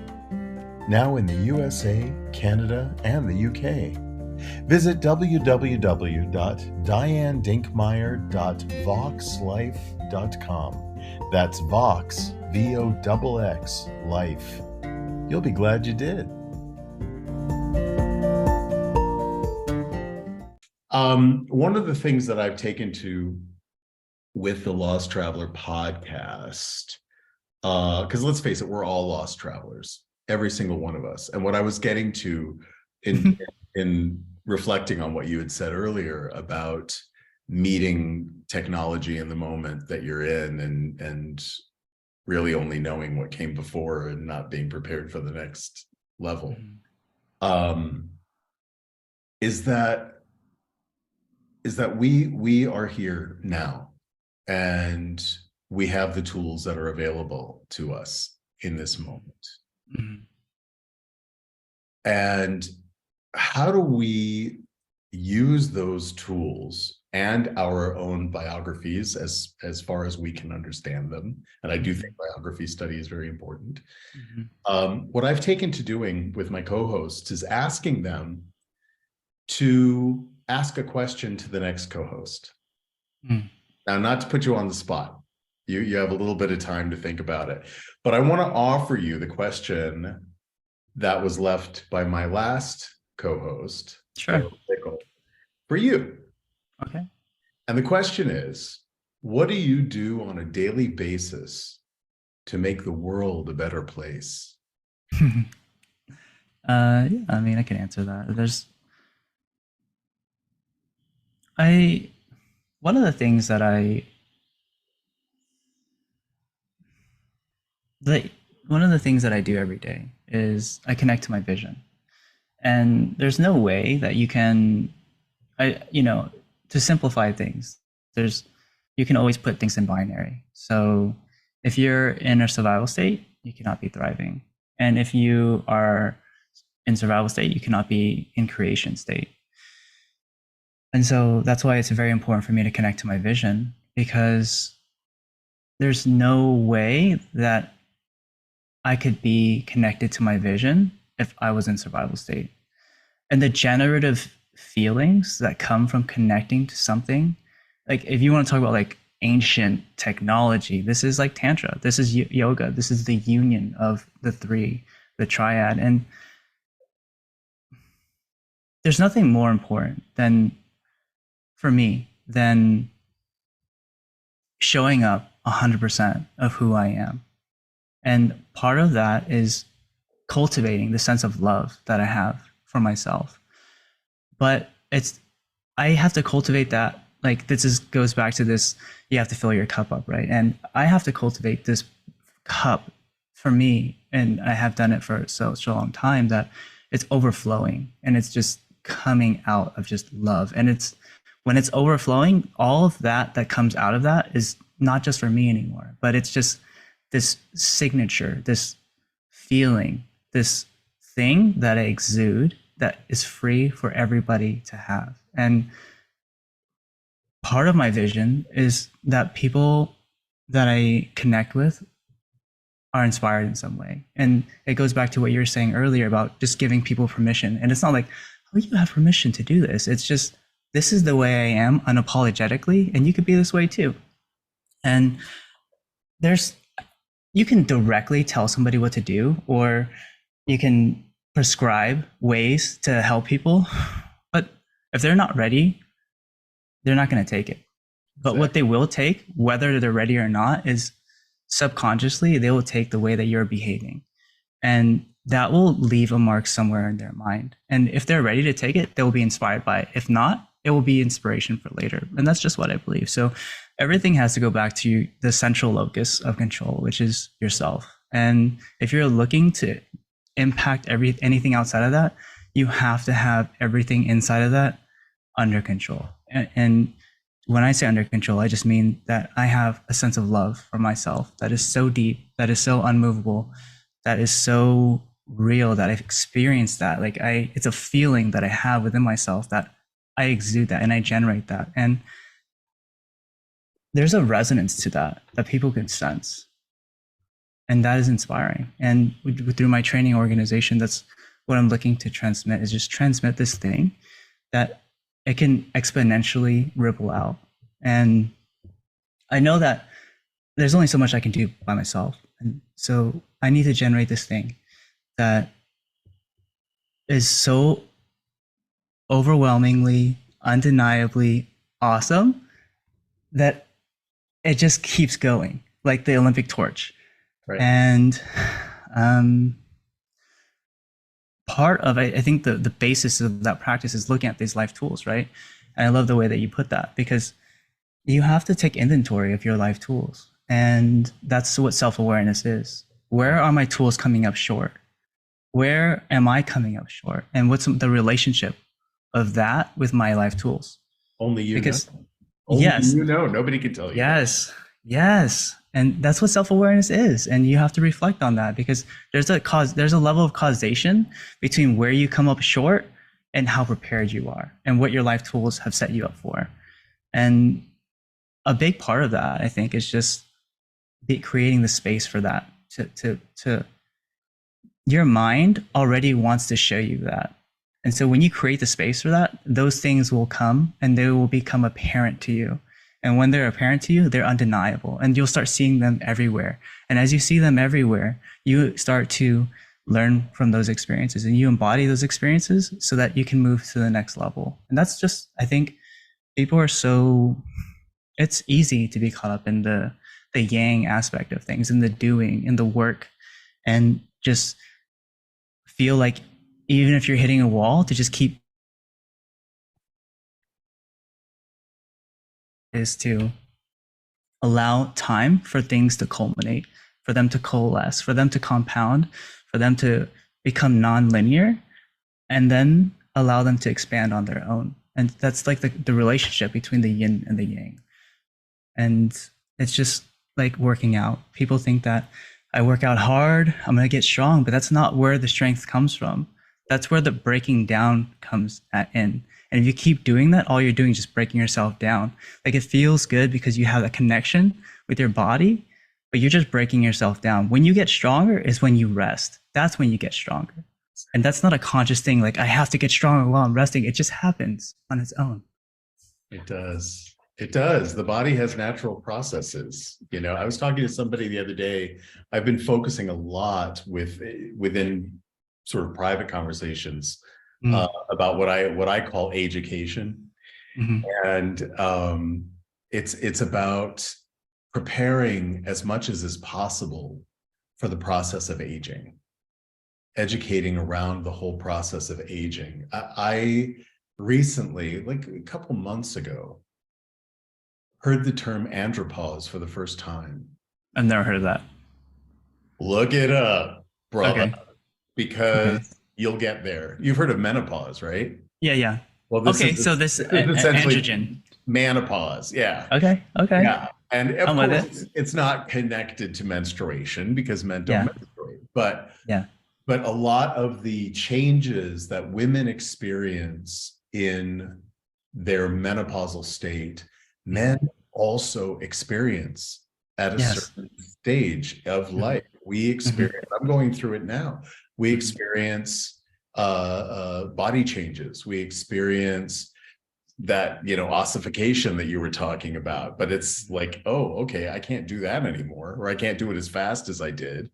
Now in the USA, Canada, and the UK. Visit www.dianedinkmeyer.voxlife.com. That's Vox, VOXX, life. You'll be glad you did. One of the things that I've taken to with the Lost Traveler podcast, because let's face it, we're all lost travelers, every single one of us. And what I was getting to in reflecting on what you had said earlier about meeting technology in the moment that you're in, and really only knowing what came before and not being prepared for the next level, is that we are here now, and we have the tools that are available to us in this moment. Mm-hmm. And how do we use those tools and our own biographies as far as we can understand them? And I do think biography study is very important. Mm-hmm. What I've taken to doing with my co-hosts is asking them to ask a question to the next co-host. Mm. Now, not to put you on the spot. You have a little bit of time to think about it. But I want to offer you the question that was left by my last co-host, Sure. for you. Okay. And the question is, what do you do on a daily basis to make the world a better place? Yeah, I mean, I can answer that. One of the things that one of the things that I do every day is I connect to my vision. And there's no way that you can, to simplify things, you can always put things in binary. So if you're in a survival state, you cannot be thriving. And if you are in survival state, you cannot be in creation state. And so that's why it's very important for me to connect to my vision, because there's no way that I could be connected to my vision if I was in survival state. And the generative feelings that come from connecting to something, like if you want to talk about like ancient technology, this is like tantra, this is yoga, this is the union of the three, the triad. And there's nothing more important than, for me, than showing up 100% of who I am. And part of that is cultivating the sense of love that I have for myself. But it's, I have to cultivate that. Like this is goes back to this, you have to fill your cup up, right? And I have to cultivate this cup for me, and I have done it for such a long time that it's overflowing and it's just coming out of just love. And it's, when it's overflowing, all of that that comes out of that is not just for me anymore, but it's just this signature, this feeling, this thing that I exude that is free for everybody to have. And part of my vision is that people that I connect with are inspired in some way. And it goes back to what you were saying earlier about just giving people permission. And it's not like, oh, you have permission to do this. It's just, this is the way I am unapologetically, and you could be this way too. And there's, you can directly tell somebody what to do, or you can prescribe ways to help people. But if they're not ready, they're not going to take it. But Exactly. what they will take, whether they're ready or not, is subconsciously, they will take the way that you're behaving. And that will leave a mark somewhere in their mind. And if they're ready to take it, they will be inspired by it. If not, it will be inspiration for later. And that's just what I believe. So everything has to go back to the central locus of control, which is yourself. And if you're looking to impact anything outside of that, you have to have everything inside of that under control. And when I say under control, I just mean that I have a sense of love for myself that is so deep, that is so unmovable, that is so real, that I've experienced that. Like it's a feeling that I have within myself that I exude that and I generate that. And there's a resonance to that that people can sense. And that is inspiring. And through my training organization, that's what I'm looking to transmit, is just transmit this thing that it can exponentially ripple out. And I know that there's only so much I can do by myself. And so I need to generate this thing that is so overwhelmingly, undeniably awesome that it just keeps going, like the Olympic torch. Right. And part of, I think the basis of that practice is looking at these life tools, right? And I love the way that you put that, because you have to take inventory of your life tools. And that's what self-awareness is. Where are my tools coming up short? Where am I coming up short? And what's the relationship of that with my life tools? Only you Because know. Only yes, you know. Nobody can tell you. yes, yes. And that's what self-awareness is. And you have to reflect on that, because there's a level of causation between where you come up short and how prepared you are and what your life tools have set you up for. And a big part of that, I think, is just creating the space for that to your mind already wants to show you that. And so when you create the space for that, those things will come and they will become apparent to you. And when they're apparent to you, they're undeniable, and you'll start seeing them everywhere. And as you see them everywhere, you start to learn from those experiences and you embody those experiences so that you can move to the next level. And that's just, I think people are so, it's easy to be caught up in the yang aspect of things, in the doing, in the work, and just feel like even if you're hitting a wall, to just keep, is to allow time for things to culminate, for them to coalesce, for them to compound, for them to become non-linear, and then allow them to expand on their own. And that's like the relationship between the yin and the yang. And it's just like working out. People think that I work out hard, I'm going to get strong, but that's not where the strength comes from. That's where the breaking down comes in. And if you keep doing that, all you're doing is just breaking yourself down. Like it feels good because you have a connection with your body, but you're just breaking yourself down. When you get stronger is when you rest. That's when you get stronger. And that's not a conscious thing. Like I have to get stronger while I'm resting. It just happens on its own. It does. It does. The body has natural processes. I was talking to somebody the other day. I've been focusing a lot within sort of private conversations about what I call education, and it's about preparing as much as is possible for the process of aging, educating around the whole process of aging. I recently, like a couple months ago, heard the term andropause for the first time. I've never heard of that. Look it up, brother, Okay. because Okay. you'll get there. You've heard of menopause, right? Yeah. Yeah. Well, Okay. So this this is essentially androgen. menopause. Yeah. Okay. Okay. Yeah. And of I'm with course, it. it's not connected to menstruation because men don't Yeah. menstruate. But Yeah. a lot of the changes that women experience in their menopausal state, men also experience at a Yes. certain stage of life. We experience, I'm going through it now. We experience body changes. We experience that, ossification that you were talking about, but it's like, oh, okay, I can't do that anymore, or I can't do it as fast as I did.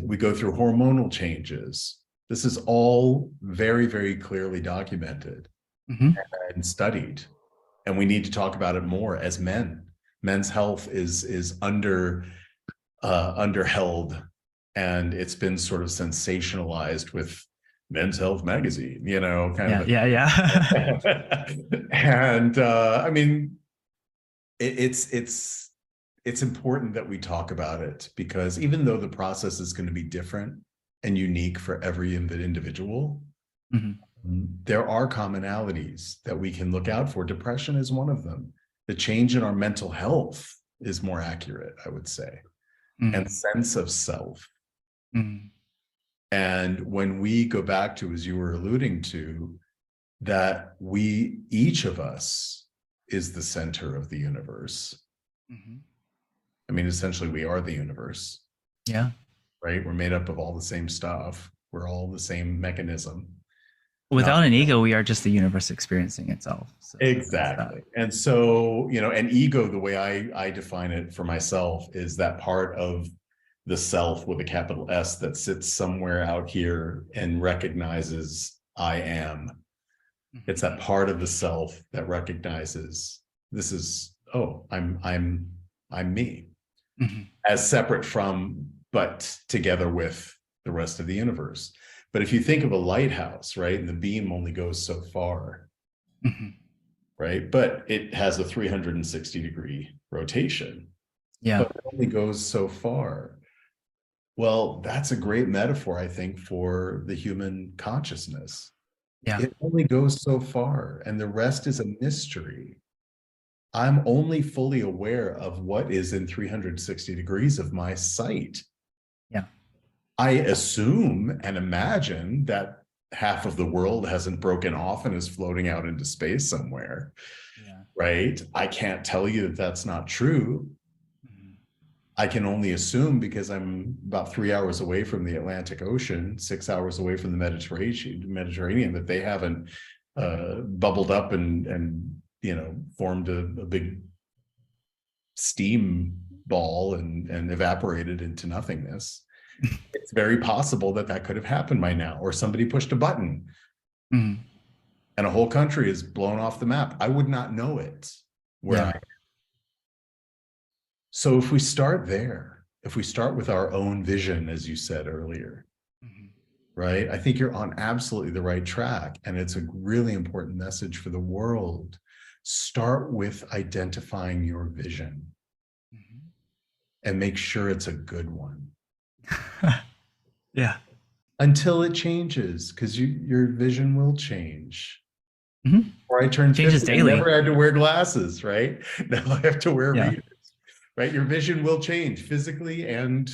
We go through hormonal changes. This is all very, very clearly documented and studied, and we need to talk about it more as men. Men's health is underheld, and it's been sort of sensationalized with Men's Health magazine, kind Yeah. of. Yeah. Yeah. And I mean, it's important that we talk about it, because even though the process is going to be different and unique for every individual, there are commonalities that we can look out for. Depression is one of them. The change in our mental health is more accurate, I would say, and sense of self. And when we go back to, as you were alluding to, that each of us is the center of the universe. I mean, essentially, we are the universe. Yeah. Right? We're made up of all the same stuff. We're all the same mechanism. Without an ego, we are just the universe experiencing itself. So exactly. And so, an ego, the way I define it for myself, is that part of the self with a capital S that sits somewhere out here and recognizes I am. It's that part of the self that recognizes this is, oh, I'm me, as separate from, but together with the rest of the universe. But if you think of a lighthouse, right, and the beam only goes so far, right, but it has a 360-degree rotation, but it only goes so far. Well, that's a great metaphor, I think, for the human consciousness. It only goes so far, and the rest is a mystery. I'm only fully aware of what is in 360 degrees of my sight. I assume and imagine that half of the world hasn't broken off and is floating out into space somewhere, right? I can't tell you that that's not true. I can only assume, because I'm about 3 hours away from the Atlantic Ocean, 6 hours away from the Mediterranean, that they haven't bubbled up and formed a big steam ball and evaporated into nothingness. It's very possible that could have happened by now, or somebody pushed a button and a whole country is blown off the map. I would not know it where I am. So if we start there, if we start with our own vision, as you said earlier, right, I think you're on absolutely the right track. And it's a really important message for the world. Start with identifying your vision and make sure it's a good one. Until it changes, because your vision will change. Or I turned 50, I never had to wear glasses, right? Now I have to wear readers. Right? Your vision will change physically and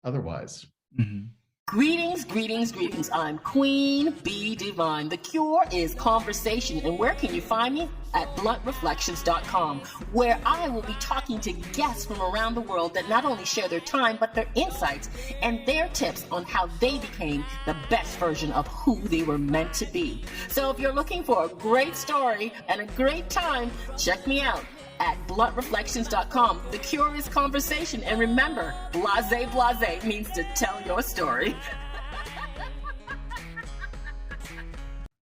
otherwise. Mm-hmm. Greetings, greetings, greetings. I'm Queen Bee Divine. The Cure is conversation. And where can you find me? At bluntreflections.com, where I will be talking to guests from around the world that not only share their time, but their insights and their tips on how they became the best version of who they were meant to be. So if you're looking for a great story and a great time, check me out at bluntreflections.com. The Cure is conversation. And remember, blase means to tell your story.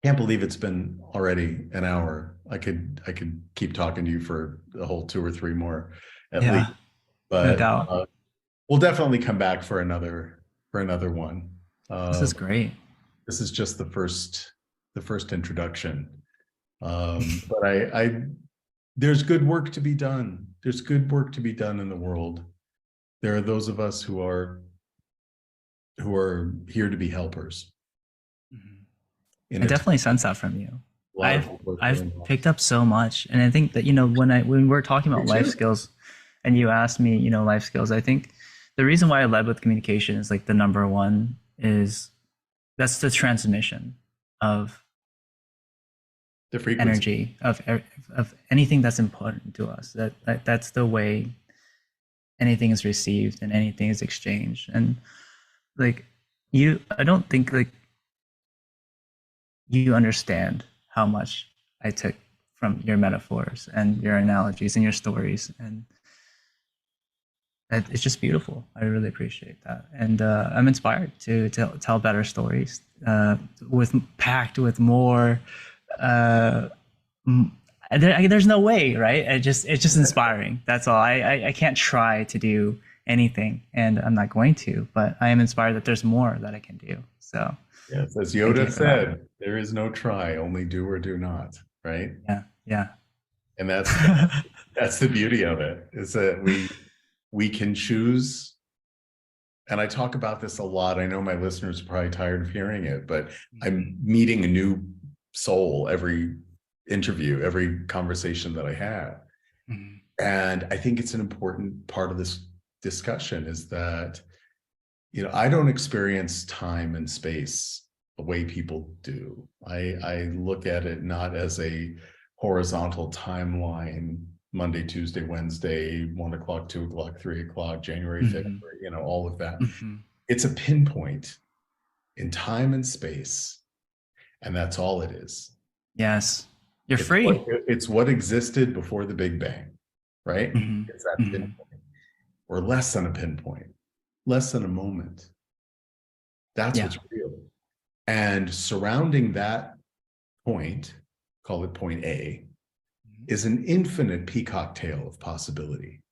Can't believe it's been already an hour. I could keep talking to you for a whole 2 or 3 more at least. But no doubt. We'll definitely come back for another one. This is great. This is just the first introduction. But I there's good work to be done. There's good work to be done in the world. There are those of us who are here to be helpers. I definitely sense that from you. I've picked up so much, and I think that when we're talking about life skills, and you asked me life skills, I think the reason why I led with communication is like the number one is that's the transmission of the frequency, energy of anything that's important to us. That's the way anything is received and anything is exchanged. And like I don't think like you understand how much I took from your metaphors and your analogies and your stories, and it's just beautiful. I really appreciate that, and I'm inspired to tell better stories packed with more. There's no way, right? It's just inspiring. That's all. I can't try to do anything, and I'm not going to, but I am inspired that there's more that I can do. So yes, as Yoda said, there is no try, only do or do not, right? Yeah. And that's the beauty of it, is that we can choose. And I talk about this a lot. I know my listeners are probably tired of hearing it, but I'm meeting a new soul every interview, every conversation that I have. Mm-hmm. And I think it's an important part of this discussion is that, I don't experience time and space the way people do. I look at it not as a horizontal timeline, Monday, Tuesday, Wednesday, 1 o'clock, 2 o'clock, 3 o'clock, January, mm-hmm. February, all of that. Mm-hmm. It's a pinpoint in time and space. And that's all it is. Yes. You're free. It's what existed before the Big Bang, right? Mm-hmm. It's that pinpoint. Or less than a pinpoint, less than a moment. That's what's real. And surrounding that point, call it point A, is an infinite peacock tail of possibility,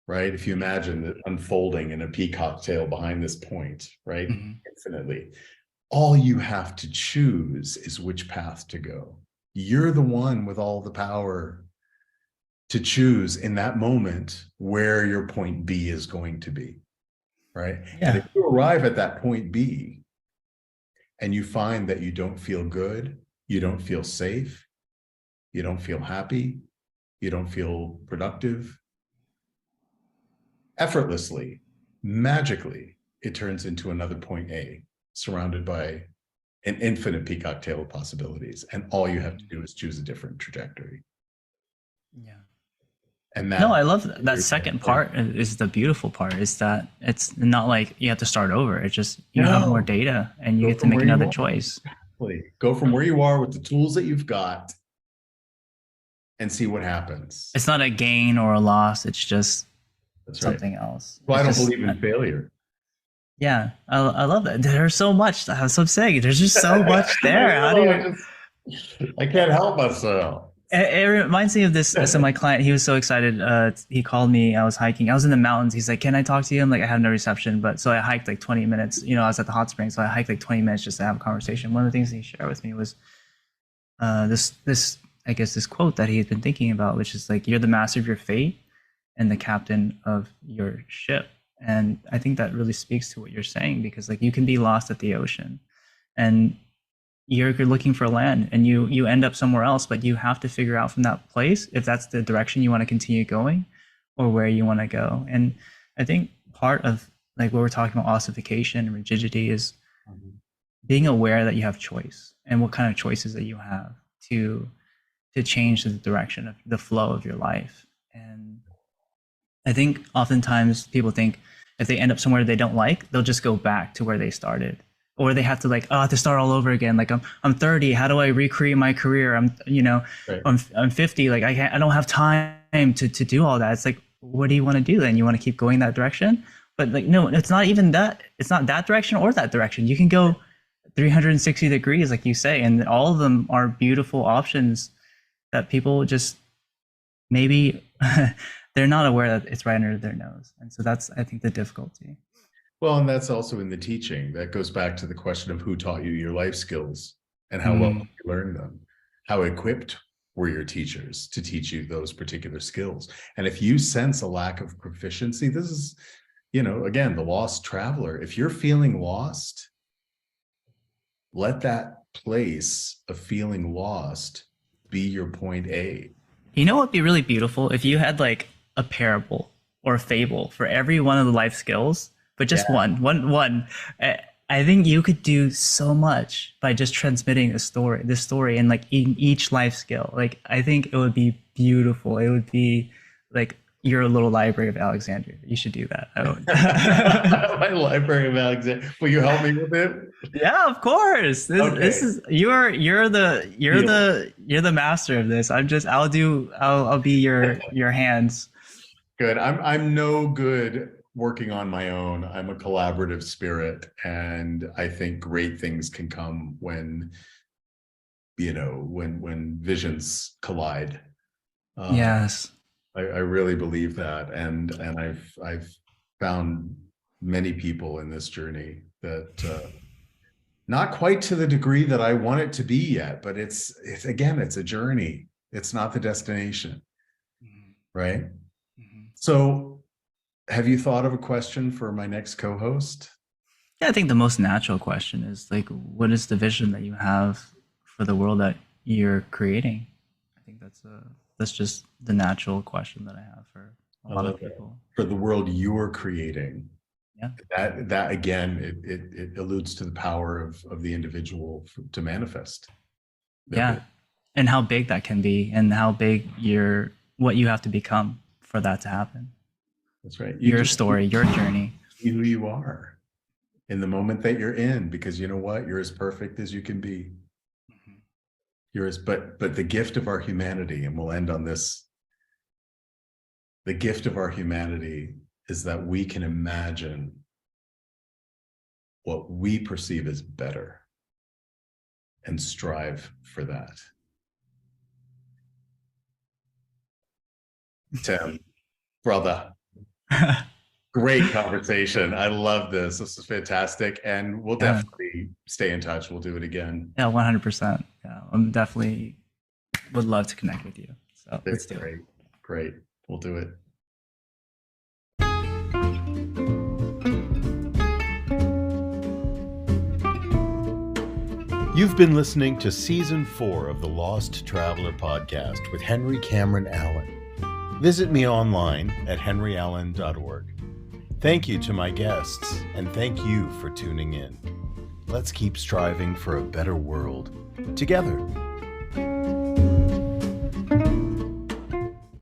right? If you imagine it unfolding in a peacock tail behind this point, right? Mm-hmm. Infinitely. All you have to choose is which path to go. You're the one with all the power to choose in that moment where your point B is going to be, right? Yeah. And if you arrive at that point B and you find that you don't feel good, you don't feel safe, you don't feel happy, you don't feel productive, effortlessly, magically, it turns into another point A, surrounded by an infinite peacock tail of possibilities. And all you have to do is choose a different trajectory. Yeah. And that, no, I love that second part is the beautiful part, is that it's not like you have to start over. It's just you have more data and you get to make another choice. Exactly. Go from where you are with the tools that you've got and see what happens. It's not a gain or a loss. It's just something else. Well, I don't believe in failure. Yeah, I love that. There's so much. That's what I'm saying. There's just so much there. How do you? I can't help myself. It reminds me of this. So my client, he was so excited. He called me. I was hiking. I was in the mountains. He's like, "Can I talk to you?" I'm like, "I have no reception." But so I hiked like 20 minutes. I was at the hot spring, so I hiked like 20 minutes just to have a conversation. One of the things he shared with me was this quote that he had been thinking about, which is like, "You're the master of your fate and the captain of your ship." And I think that really speaks to what you're saying, because like you can be lost at the ocean and you're looking for land and you end up somewhere else, but you have to figure out from that place if that's the direction you want to continue going or where you want to go. And I think part of like what we're talking about, ossification and rigidity, is being aware that you have choice and what kind of choices that you have to change the direction of the flow of your life. And I think oftentimes people think if they end up somewhere they don't like, they'll just go back to where they started, or they have to like, oh, I have to start all over again. Like I'm 30, how do I recreate my career? I'm Right. I'm 50, like I don't have time to do all that. It's like, what do you want to do then? You want to keep going that direction? But like, no, it's not even that. It's not that direction or that direction. You can go 360 degrees, like you say, and all of them are beautiful options that people just maybe they're not aware that it's right under their nose. And so that's, I think, the difficulty. Well, and that's also in the teaching. That goes back to the question of who taught you your life skills and how well you learned them. How equipped were your teachers to teach you those particular skills? And if you sense a lack of proficiency, this is, again, the lost traveler. If you're feeling lost, let that place of feeling lost be your point A. You know what would be really beautiful? If you had like a parable or a fable for every one of the life skills, but just one. I think you could do so much by just transmitting this story, and like in each life skill. Like, I think it would be beautiful. It would be like your little library of Alexandria. You should do that. My library of Alexandria. Will you help me with it? Yeah, of course. This is you're the master of this. I'll be your hands. Good. I'm no good working on my own. I'm a collaborative spirit, and I think great things can come when visions collide. Yes. I really believe that, and I've found many people in this journey that not quite to the degree that I want it to be yet, but it's a journey. It's not the destination, right? So, have you thought of a question for my next co-host? Yeah, I think the most natural question is like, what is the vision that you have for the world that you're creating? I think that's just the natural question that I have for a lot of people. For the world you're creating. Yeah. That again, it alludes to the power of the individual to manifest. Yeah. And how big that can be, and how big what you have to become for that to happen. That's right. Your story, your journey. Be who you are in the moment that you're in, because you know what? You're as perfect as you can be. But the gift of our humanity, and we'll end on this. The gift of our humanity is that we can imagine what we perceive as better and strive for that. Tim, brother, great conversation. I love this. This is fantastic. And we'll definitely stay in touch. We'll do it again. Yeah, 100%. Yeah, I'm definitely would love to connect with you. So let's do it. Great. We'll do it. You've been listening to Season 4 of the Lost Traveler Podcast with Henry Cameron Allen. Visit me online at henryallen.org. Thank you to my guests, and thank you for tuning in. Let's keep striving for a better world together.